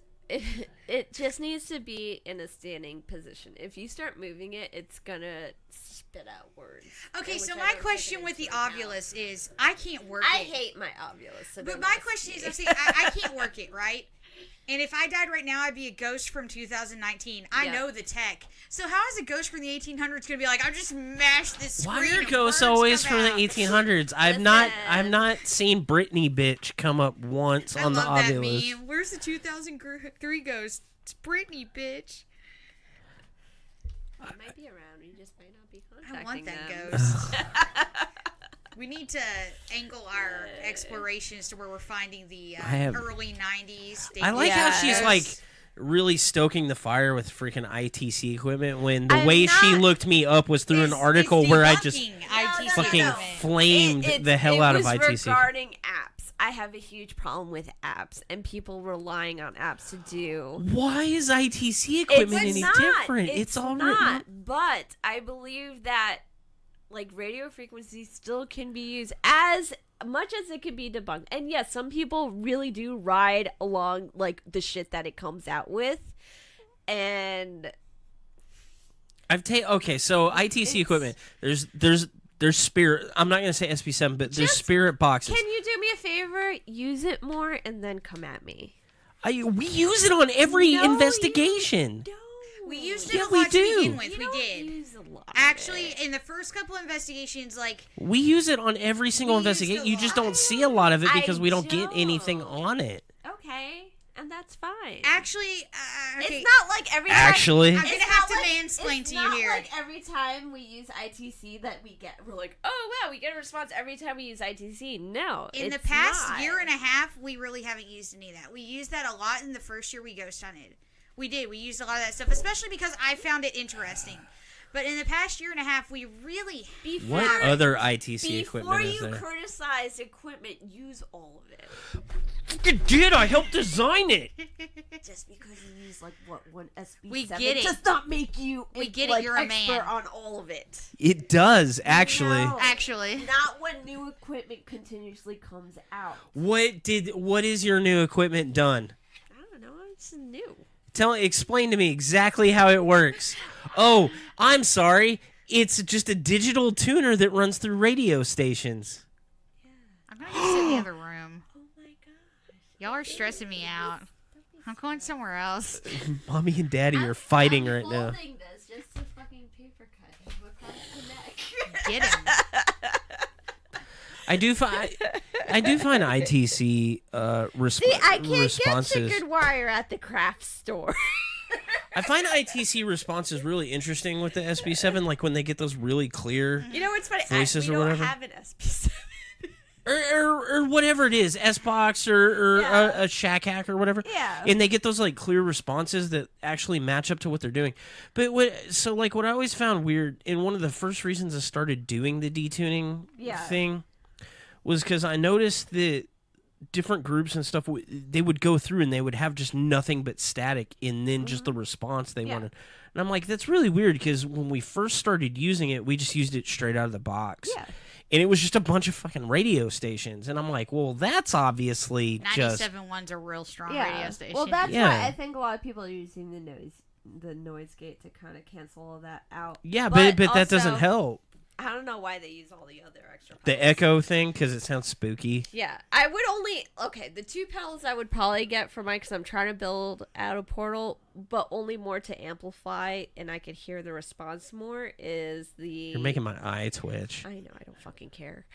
It just needs to be in a standing position. If you start moving it, it's gonna spit out words. Okay, so my question with the Ovulus is, I can't work it. I hate my Ovulus. So but my question is, I can't work it, right? And if I died right now, I'd be a ghost from 2019. I know the tech. So how is a ghost from the 1800s going to be like, I just smashed this screen? Why are ghosts always from the 1800s? I've not seen Britney bitch come up once on the Ovulus. I love that meme. Where's the 2003 ghost? It's Britney, bitch. It might be around. You just might not be contacting I want that them. ghost. We need to angle our explorations to where we're finding the early 90s. I like how she's like really stoking the fire with freaking ITC equipment when the way she looked me up was through an article where I just fucking flamed the hell out of ITC. It was regarding apps. I have a huge problem with apps and people relying on apps to do. Why is ITC equipment any different? It's all not. But I believe that like radio frequency still can be used as much as it can be debunked. And yes, some people really do ride along like the shit that it comes out with. And so ITC equipment. There's Spirit. I'm not gonna say SB7, but there's Spirit boxes. Can you do me a favor? Use it more and then come at me. We use it on every investigation. We used it a lot to begin with. We did. Use a lot Actually, in the first couple investigations, like we use it on every single investigation. You just don't see a lot of it because we don't get anything on it. Okay, and that's fine. Actually, okay. It's not like every time. Actually, I'm gonna have to mansplain to you here. It's not like every time we use ITC that we're like, oh wow, we get a response every time we use ITC. No, in the past year and a half, we really haven't used any of that. We used that a lot in the first year we ghost hunted. We did. We used a lot of that stuff, especially because I found it interesting. But in the past year and a half, we really what other ITC equipment is there? Before you criticize equipment, use all of it. Fucking did. I helped design it. Just because you use like one SB7, we get it. Does not make you You're a man on all of it. It does actually. No, actually, not when new equipment continuously comes out. What is your new equipment done? I don't know. It's new. Explain to me exactly how it works. Oh, I'm sorry. It's just a digital tuner that runs through radio stations. Yeah. I'm gonna go sit in the other room. Oh my gosh. Y'all are stressing me out. I'm going somewhere else. Mommy and Daddy are fighting right now. I'm holding this just to fucking paper cut him across the neck. Get him. I do find ITC responses. See, I can't get chicken wire at the craft store. I find ITC responses really interesting with the SB7, like when they get those really clear what's funny? voices we or whatever. don't have an SB7. or whatever it is, S-Box or a Shack Hack or whatever. Yeah. And they get those like clear responses that actually match up to what they're doing. But what I always found weird, and one of the first reasons I started doing the detuning thing was because I noticed that different groups and stuff, they would go through and they would have just nothing but static and then just the response they wanted. And I'm like, that's really weird because when we first started using it, we just used it straight out of the box. Yeah. And it was just a bunch of fucking radio stations. And I'm like, well, that's obviously 97.1's a real strong radio station. Well, that's why I think a lot of people are using the noise gate to kind of cancel all that out. Yeah, but that also, doesn't help. I don't know why they use all the other extra pedals. The echo thing, because it sounds spooky. Yeah, I would only... Okay, the 2 pedals I would probably get for mine, because I'm trying to build out a portal, but only more to amplify, and I could hear the response more, is the... You're making my eye twitch. I know, I don't fucking care.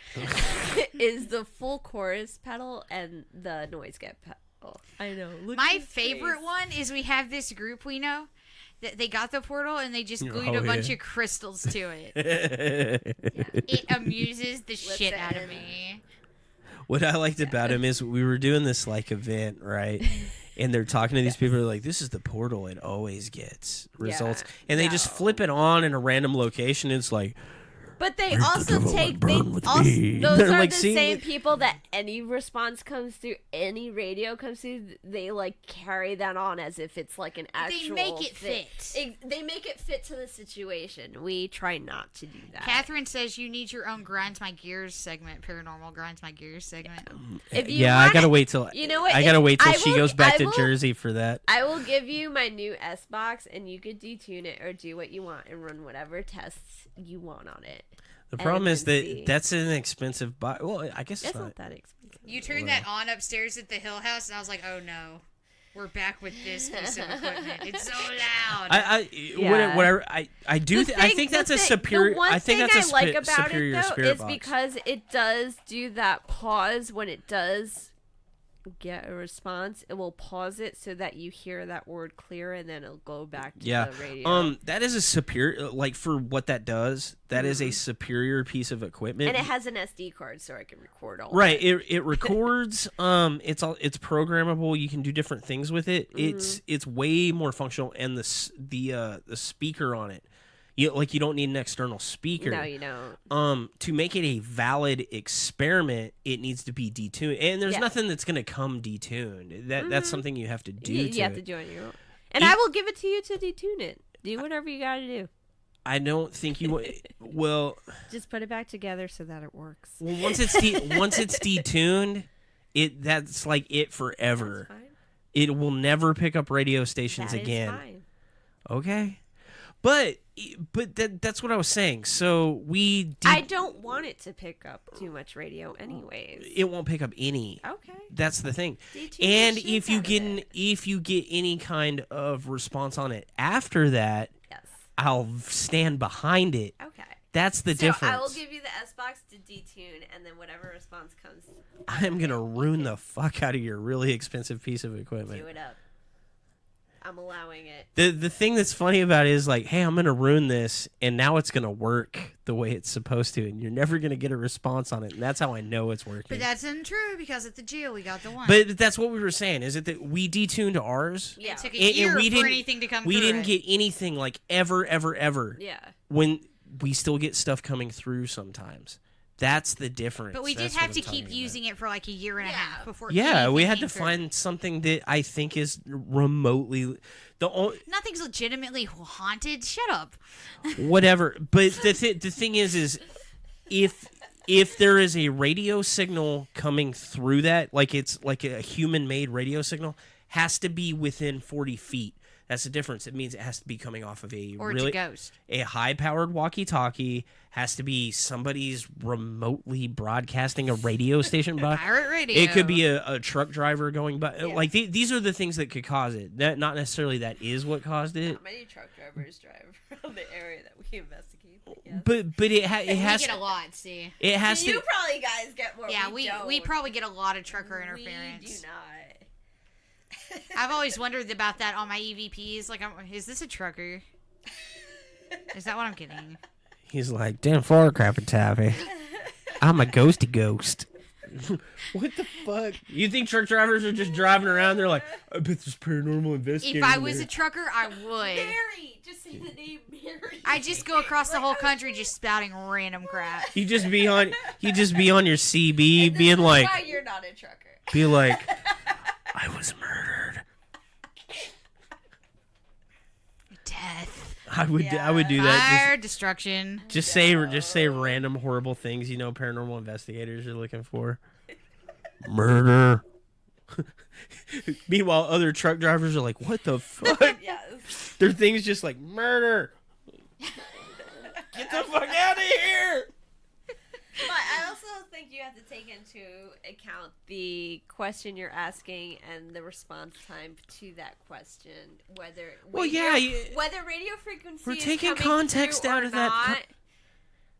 Is the full chorus pedal and the noise gate pedal. I know. My favorite one is we have this group we know that they got the portal and they just glued a bunch of crystals to it. It amuses the shit out of me. What I liked about him is we were doing this like event, right? And they're talking to these people, they're like, this is the portal, it always gets results. And they just flip it on in a random location, and it's like, but they also take those They're are like the seeing same it. people that any response comes through, any radio comes through, they like carry that on as if it's like an actual. They make it fit. They make it fit to the situation. We try not to do that. Catherine says you need your own Grinds My Gears segment, Paranormal Grinds My Gears segment. If you I gotta wait till you know what, I gotta wait till she goes back I to will- Jersey for that. I will give you my new S box, and you could detune it or do what you want and run whatever tests you want on it. The problem is that see. that's an expensive box. Well, I guess It's not that expensive. You turned that on upstairs at the Hill House, and I was like, oh no. We're back with this piece of equipment. It's so loud. I do. I think that's a superior. The one I think thing that's a I like about superior it though spirit is box. because it does do that pause when it does get a response. It will pause it so that you hear that word clear, and then it'll go back to the radio. That is a superior. Like for what that does, that is a superior piece of equipment. And it has an SD card, so I can record all. Right. that. It records. It's programmable. You can do different things with it. It's way more functional, and the speaker on it. You don't need an external speaker. No, you don't. To make it a valid experiment, it needs to be detuned, and there's nothing that's gonna come detuned. That's something you have to do. You have to do it on your own. And I will give it to you to detune it. Do whatever you got to do. I don't think you. Well, just put it back together so that it works. Well, once it's detuned, that's like it forever. That's fine. It will never pick up radio stations That is again. fine. Okay. But that's what I was saying. So I don't want it to pick up too much radio, anyways. It won't pick up any. Okay. That's the thing. Detune And the shit if you out of get it. if you get any kind of response on it after that, Yes. I'll stand behind it. Okay. That's the So difference. I will give you the S box to detune, and then whatever response comes, I'm gonna ruin the fuck out of your really expensive piece of equipment. do it up. I'm allowing it. The thing that's funny about it is like, hey, I'm gonna ruin this, and now it's gonna work the way it's supposed to, and you're never gonna get a response on it, and that's how I know it's working. But that's untrue because at the jail we got the one. But that's what we were saying. Is it that we detuned ours? Yeah. It took a year we for didn't, anything to come we through didn't it. get anything like ever. Yeah. When we still get stuff coming through sometimes. That's the difference. But we did That's have what to I'm talking keep about. using it for like a year and a half before. Yeah, we anything had to came through. find something that I think is remotely Nothing's legitimately haunted. Shut up. whatever. But the thing is if there is a radio signal coming through that, like it's like a human made radio signal, has to be within 40 feet. That's the difference. It means it has to be coming off of Or it's a ghost. a high-powered walkie-talkie. Has to be somebody's remotely broadcasting a radio station by. Pirate radio. It could be a truck driver going by. Like these are the things that could cause it. That not necessarily that is what caused it. How many truck drivers drive around the area that we investigate? Yes. But it has we get a lot. See. it has You to. probably guys get more. Yeah, we we probably get a lot of trucker interference. We do not. I've always wondered about that on my EVPs. Like, is this a trucker? Is that what I'm getting? He's like, damn, far crap and taffy. I'm a ghosty ghost. What the fuck? You think truck drivers are just driving around? They're like, I bet there's paranormal investigators. If I in was there." a trucker, I would. Mary, just say the name Mary. I just go across the whole country just spouting random crap. You just be on your CB, being Why like, you're not a trucker? Be like, I was murdered. Death. I would do that. Fire, destruction. Just say random horrible things paranormal investigators are looking for. Murder. Meanwhile, other truck drivers are like, what the fuck? Yes. Their thing's just like, murder. Get the fuck out of here. But I also think you have to take into account the question you're asking and the response time to that question. Whether radio frequency we're is taking coming context through out or of that. not.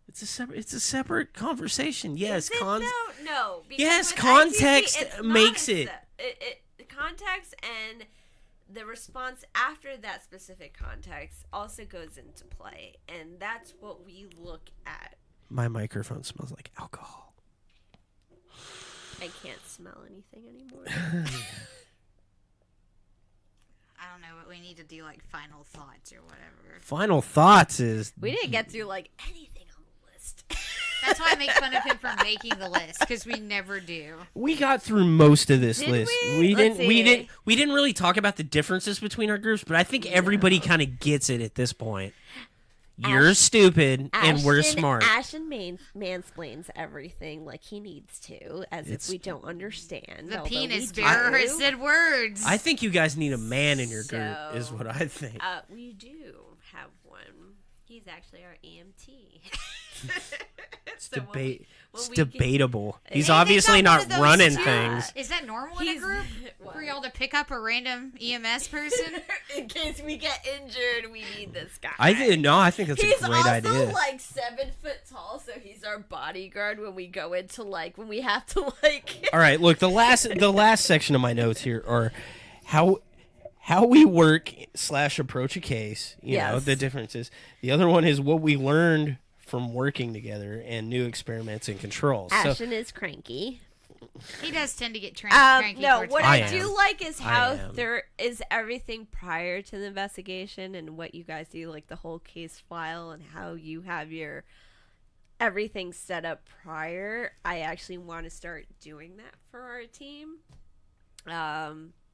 It's a separate conversation. Yes, Is it though? No. because Yes, with context ITC, it's makes not it. The context and the response after that specific context also goes into play, and that's what we look at. My microphone smells like alcohol. I can't smell anything anymore. I don't know, but we need to do like final thoughts or whatever. Final thoughts is We didn't get through like anything on the list. That's why I make fun of him for making the list, because we never do. we got through most of this Did list. we? Let's see. We didn't really talk about the differences between our groups, but I think everybody kind of gets it at this point. You're stupid and we're smart. Ashton mansplains everything like he needs to, as if we don't understand. The although penis we bearer do. has said words. I think you guys need a man in your group, So, is what I think. We do have one. He's actually our EMT. It's So it's we debatable. He's Hey, they obviously got not one of those running too. things. Is that normal in a He's- group? what? For y'all to pick up a random EMS person? In case we get injured, we need this guy. I think that's He's a great also idea. like 7 foot tall, so he's our bodyguard when we go into when we have to like. All right, look, the last section of my notes here are how we work / approach a case. You know, Yes. the differences. The other one is what we learned from working together and new experiments and controls. So Ashton is cranky. He does tend to get cranky. No, towards what me. I do am. like is how am. there is everything prior to the investigation and what you guys do, like the whole case file and how you have your everything set up prior. I actually want to start doing that for our team.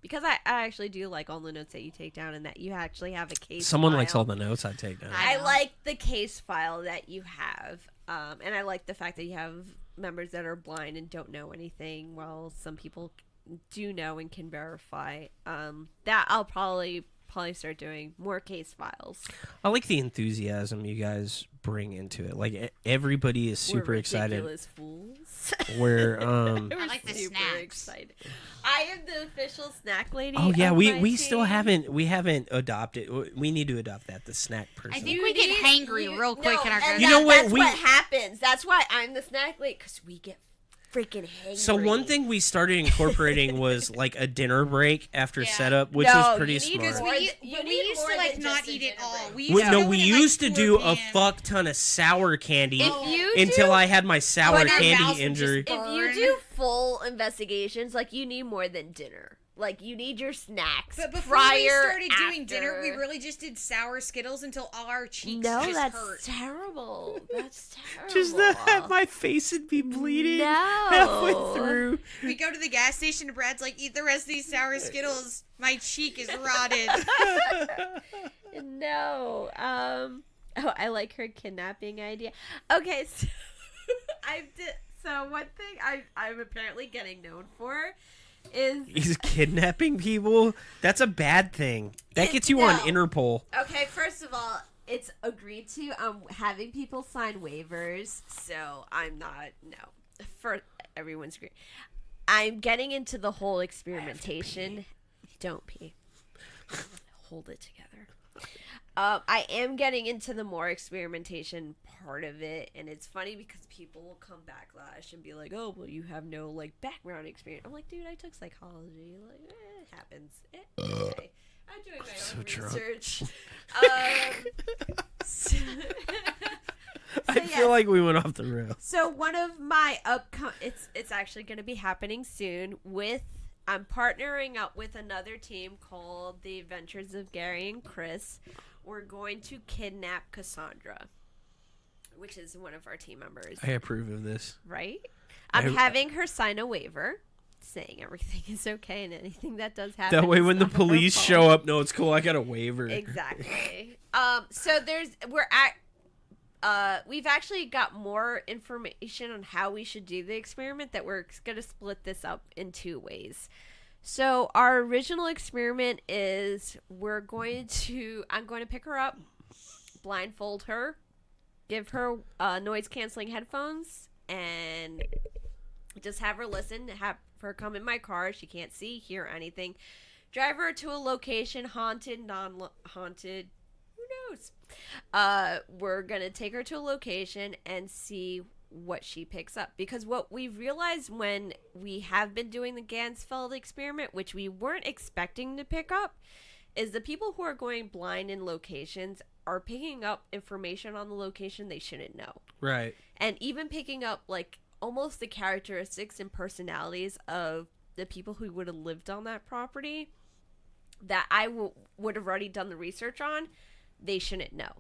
Because I actually do like all the notes that you take down and that you actually have a case someone file. likes all the notes I take down. I I know. like the case file that you have. And I like the fact that you have members that are blind and don't know anything, while some people do know and can verify. That I'll probably start doing more case files. I like the enthusiasm you guys bring into it. Like everybody is super We're excited. ridiculous fools. Where I like the super snacks. excited. I am the official snack lady. oh yeah, of we my still team. haven't adopted. We need to adopt that, the snack person. I think we get hangry real quick in our and group. You know what? That's what happens. That's why I'm the snack lady, because we get freaking hangry. So one thing we started incorporating was like a dinner break after Yeah. setup, which No, was pretty you need smart. more We, th- but you we need used more to like than not just a eat it dinner all. break. We used We, to no, go we in at, like, used to 4 do a p.m. fuck ton of sour candy If you until do- I had my sour When our mouths candy would just injury. burn. If you do full investigations, like you need more than dinner. Like you need your snacks. But before prior, we started doing after. dinner, we really just did sour Skittles until all our cheeks No, just that's hurt. terrible. That's terrible. Just that my face would be bleeding halfway No. through. We go to the gas station and Brad's like, eat the rest of these sour Skittles. My cheek is rotted. No. Oh, I like her kidnapping idea. Okay, so so one thing I'm apparently getting known for is He's kidnapping people. That's a bad thing. That gets you on No. Interpol. okay. First of all, it's agreed to. Having people sign waivers, so I'm not for everyone's agreed. I'm getting into the whole experimentation. Don't pee. Hold it together. I am getting into the more experimentation part of it, and it's funny because people will come backlash and be like, "Oh, well, you have no like background experience." I'm like, "Dude, I took psychology. Like, it happens. Okay. I'm doing my so own drunk. research." So, I feel like we went off the rails. so one of my it's actually going to be happening soon I'm partnering up with another team called the Adventures of Gary and Chris. We're going to kidnap Cassandra, which is one of our team members, I approve of this. right? I'm having her sign a waiver. saying everything is okay and anything that does happen. That way, is when the not her police fault. show up, no, it's cool. I got a waiver. Exactly. So we've actually got more information on how we should do the experiment that we're going to split this up in 2 ways. So our original experiment is I'm going to pick her up, blindfold her, give her noise canceling headphones, and just have her listen, have her come in my car. She can't see, hear anything. Drive her to a location, haunted, non-haunted, who knows? We're gonna take her to a location and see what she picks up, because what we realized when we have been doing the Gainsville experiment, which we weren't expecting to pick up, is the people who are going blind in locations are picking up information on the location they shouldn't know, Right. and even picking up like almost the characteristics and personalities of the people who would have lived on that property that I would have already done the research on. They shouldn't know.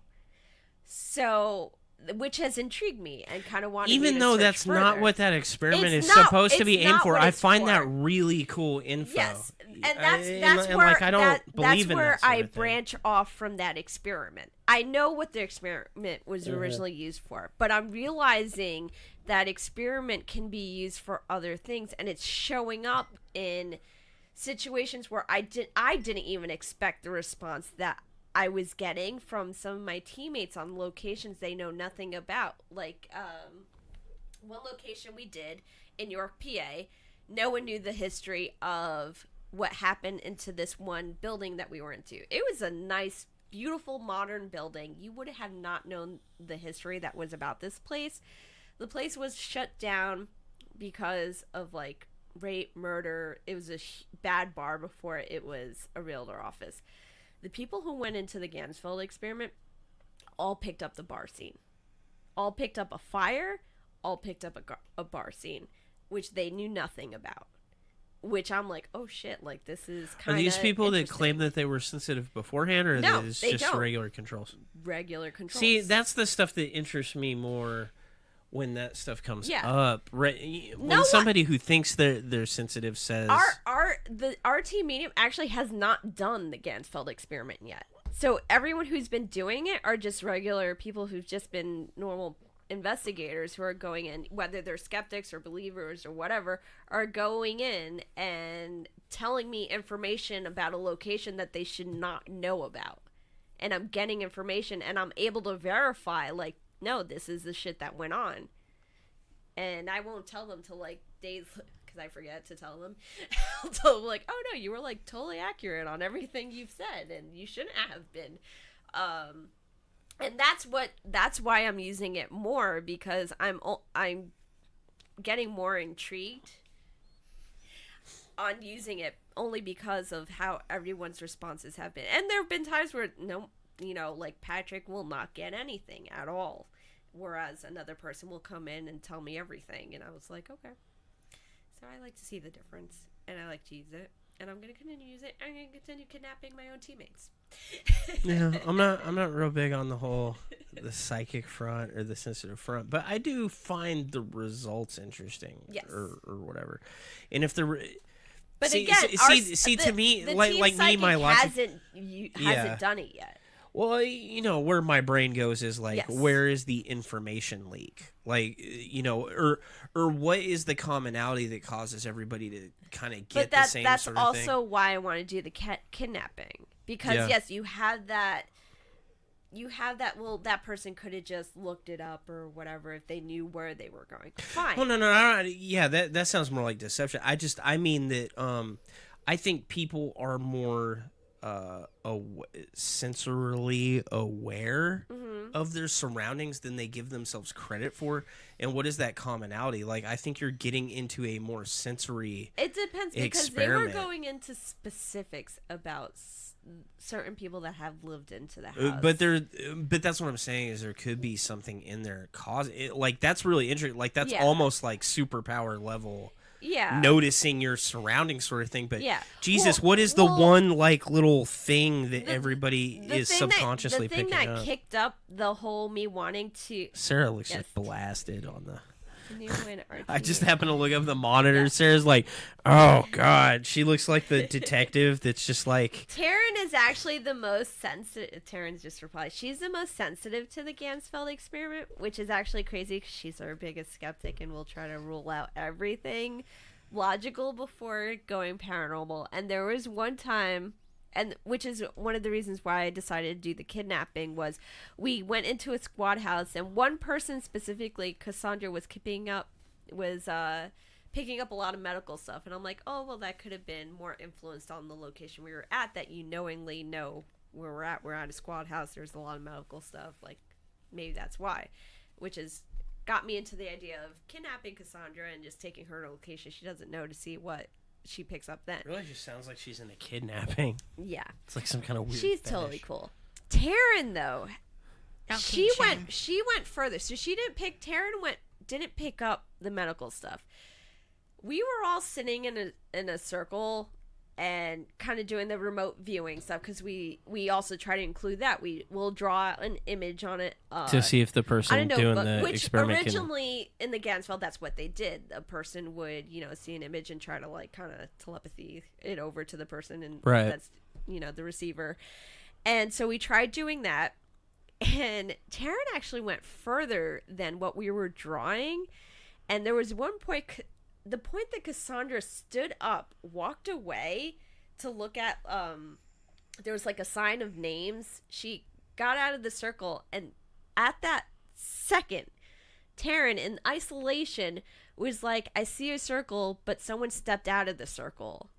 So, which has intrigued me and kind of wanted Even me to though search that's further. not what that experiment It's is not- supposed to be it's aimed not for, what I it's find for. that really cool info. Yes, and that's and, where like, I don't believe that's in where that sort I of thing. branch off from that experiment. I know what the experiment was originally used for, but I'm realizing that experiment can be used for other things, and it's showing up in situations where I didn't even expect the response that I was getting from some of my teammates on locations they know nothing about. Like one location we did in York, PA, no one knew the history of what happened into this one building that we were into. It was a nice, beautiful, modern building. You would have not known the history that was about this place. The place was shut down because of like rape, murder. It was a bad bar before it was a realtor office. The people who went into the Gainsville experiment all picked up the bar scene, all picked up a fire, all picked up a bar scene, which they knew nothing about. Which I'm like, oh shit, like this is kind Are of these people that claim that they were sensitive beforehand, or No, is they just don't. regular controls? regular controls. See, that's the stuff that interests me more when that stuff comes Yeah. up. When No one- somebody who thinks they're sensitive says, our team medium actually has not done the Gainsville experiment yet. So everyone who's been doing it are just regular people who've just been normal investigators who are going in, whether they're skeptics or believers or whatever, are going in and telling me information about a location that they should not know about. And I'm getting information and I'm able to verify, like, no, this is the shit that went on. And I won't tell them till like days, because I forget to tell them. I'll tell them like, oh no, you were like totally accurate on everything you've said, and you shouldn't have been. And that's why I'm using it more, because I'm getting more intrigued on using it only because of how everyone's responses have been. And there have been times where like Patrick will not get anything at all, whereas another person will come in and tell me everything, and I was like, okay. So I like to see the difference, and I like to use it, and I'm going to continue to use it. I'm going to continue kidnapping my own teammates. yeah, I'm not real big on the psychic front or the sensitive front, but I do find the results interesting. Yes. or whatever. And if the But see, again, to me, the like team me, psychic my logic. hasn't done it yet. Well, where my brain goes is like, Yes. where is the information leak? Like, or what is the commonality that causes everybody to kind of get the same that's sort of thing? also why I want to do the kidnapping, because Yeah. yes, you have that. Well, that person could have just looked it up or whatever if they knew where they were going. Fine. Well, no, yeah, that sounds more like deception. I mean that I think people are more sensorily aware of their surroundings than they give themselves credit for. And what is that commonality? Like, I think you're getting into a more sensory It depends, because experiment. they were going into specifics about certain people that have lived into the house. But that's what I'm saying, is there could be something in there cause it. Like, that's really interesting. Like, that's Yeah. almost like superpower level. Yeah. Noticing your surroundings sort of thing. But Yeah. Jesus, Well- what is the well, one like little thing that everybody The is thing subconsciously the thing picking that up? kicked up the whole me wanting to. Sarah looks Yes. like blasted on the I just happened to look up the monitor. Sarah's like, oh, God. She looks like the detective that's just like... Taryn is actually the most sensitive. Taryn's just replied. She's the most sensitive to the Gainsville experiment, which is actually crazy because she's our biggest skeptic and will try to rule out everything logical before going paranormal. And there was one time... And which is one of the reasons why I decided to do the kidnapping was we went into a squad house and one person specifically, Cassandra, was picking up a lot of medical stuff. And I'm like, oh, well, that could have been more influenced on the location we were at, that you knowingly know where we're at. We're at a squad house. There's a lot of medical stuff. Like, maybe that's why. Which is got me into the idea of kidnapping Cassandra and just taking her to a location she doesn't know to see what she picks up then. It really just sounds like she's in a kidnapping. Yeah. It's like some kind of weird She's fetish. totally cool. Taryn, though, Don't she kink shame. went further. So she didn't pick up the medical stuff. We were all sitting in a circle and kind of doing the remote viewing stuff because we also try to include that. We'll draw an image on it to see if the person doing the experiment originally in the Gainsville, that's what they did. A person would, see an image and try to like kind of telepathy it over to the person, and right. That's the receiver. And so we tried doing that, and Taryn actually went further than what we were drawing. And there was one point, the point that Cassandra stood up, walked away to look at, there was like a sign of names. She got out of the circle, and at that second, Taryn, in isolation, was like, I see a circle, but someone stepped out of the circle.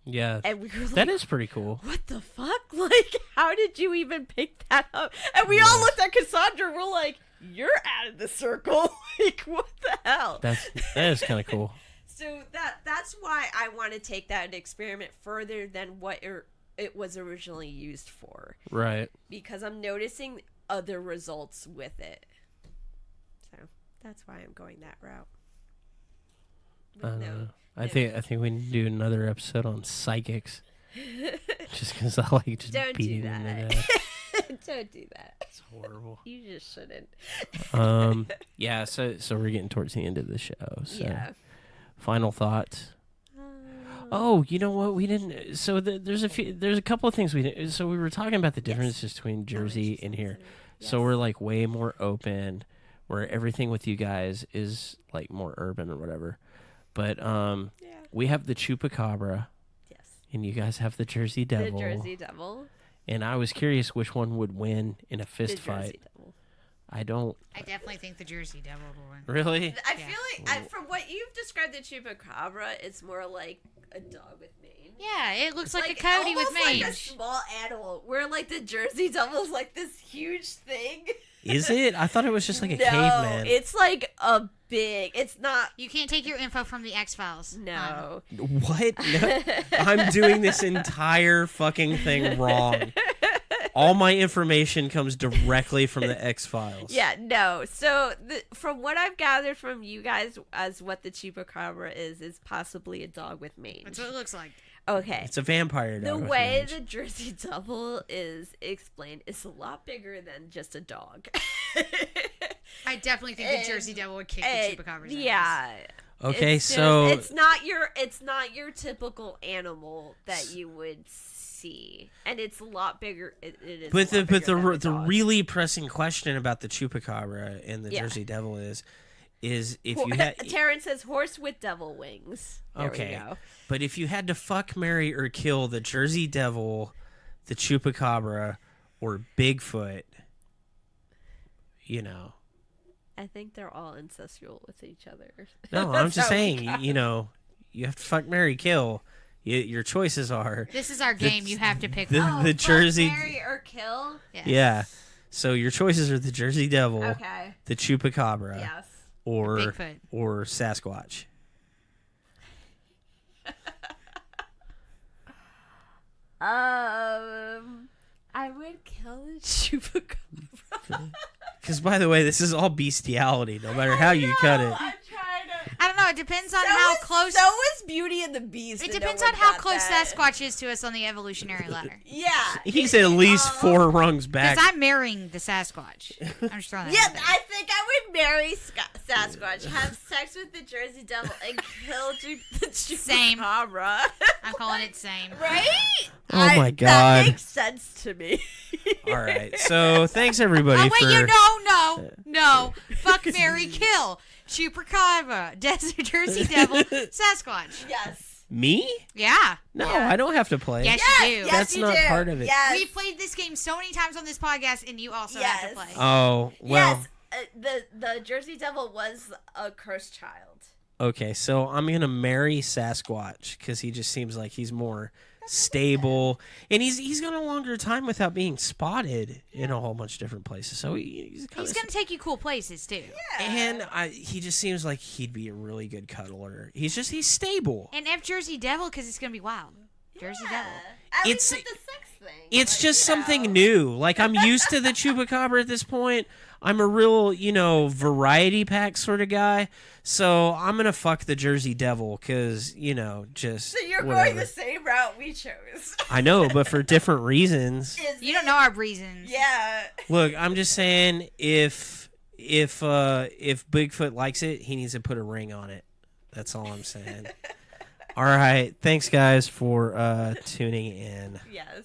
Yeah, and we were like, that is pretty cool. What the fuck? Like, how did you even pick that up? And we all looked at Cassandra, we're like, you're out of the circle. Like, what the hell? That is kind of cool. So that's why I want to take that experiment further than what it was originally used for. Right. Because I'm noticing other results with it. So that's why I'm going that route. I think we need to do another episode on psychics. Just because I like just Don't beating do them that. to death. Don't do that. It's horrible. You just shouldn't. Yeah. So we're getting towards the end of the show. So Yeah. Final thoughts. Oh, you know what? We didn't. So there's a couple of things we didn't. So we were talking about the differences between Jersey and here. Yes. So we're like way more open, where everything with you guys is like more urban or whatever. But we have the Chupacabra. Yes. And you guys have the Jersey Devil. The Jersey Devil. And I was curious which one would win in a fist The fight. Jersey Devil. I don't. I definitely think the Jersey Devil will win. Really? I feel like, from what you've described the Chupacabra, it's more like a dog with mange. Yeah, it looks like a coyote with almost mange. like a small animal. Where like the Jersey Devil's like this huge thing. Is it? I thought it was just like a No, caveman. it's like a big. It's not. You can't take your info from the X-Files. No. What? No. I'm doing this entire fucking thing wrong. All my information comes directly from the X-Files. Yeah, no. So from what I've gathered from you guys as what the Chupacabra is possibly a dog with mange. That's what it looks like. Okay. It's a vampire dog. The with way mange. the Jersey Devil is explained is a lot bigger than just a dog. I definitely think the Jersey Devil would kick the Chupacabra's ass. Yeah. Okay, It's so it's not your typical animal that you would see, and it's a lot bigger. It is. But a lot bigger than a the dog. really pressing question about the Chupacabra and the Yeah. Jersey Devil is if you had Taryn says horse with devil wings. There we okay, go. but if you had to fuck, marry, or kill the Jersey Devil, the Chupacabra, or Bigfoot, I think they're all ancestral with each other. No, I'm just That's how we saying, got you have to fuck, marry, kill. Your choices are This is our game. You have to pick the, one. the Jersey. marry or kill. Yes. Yeah. So your choices are the Jersey Devil, Okay. the Chupacabra, Yes. or Bigfoot. or Sasquatch. I would kill the chupacabra. Because by the way, this is all bestiality. No matter how you cut it. I'm trying to. I don't know. It depends on how close. So is Beauty and the Beast. It and depends no on one how got close that. Sasquatch is to us on the evolutionary ladder. Yeah. He's at least 4 rungs Because back. I'm marrying the Sasquatch. I'm just throwing that. Yeah, out there. I think I would marry Sasquatch. Have sex with the Jersey Devil and kill the Same. Chupacabra. I'm calling it same. Right? Oh my That God. makes sense to me. All right. So thanks everybody Oh, wait, for. no. Fuck, marry, kill. Chupacabra, Desert Jersey Devil, Sasquatch. Yes. Me? Yeah. No, Yeah. I don't have to play. Yes, Yes, you do. yes, That's you not do. part of it. Yes. We've played this game so many times on this podcast, and you also have to play. Oh well. Yes. The Jersey Devil was a cursed child. Okay, so I'm gonna marry Sasquatch because he just seems like he's more stable, and he's gone a longer time without being spotted in a whole bunch of different places. So he's He's going to take you cool places, too. and he just seems like he'd be a really good cuddler. He's stable. And F Jersey Devil, because it's going to be wild. Jersey Devil. At It's- least with the sex thing. It's like, just you something know. new. Like, I'm used to the Chupacabra at this point. I'm a real, variety pack sort of guy. So I'm going to fuck the Jersey Devil because, just So you're whatever. going the same route we chose. I know, but for different reasons. You don't know our reasons. Yeah. Look, I'm just saying if Bigfoot likes it, he needs to put a ring on it. That's all I'm saying. All right. Thanks, guys, for tuning in. Yes.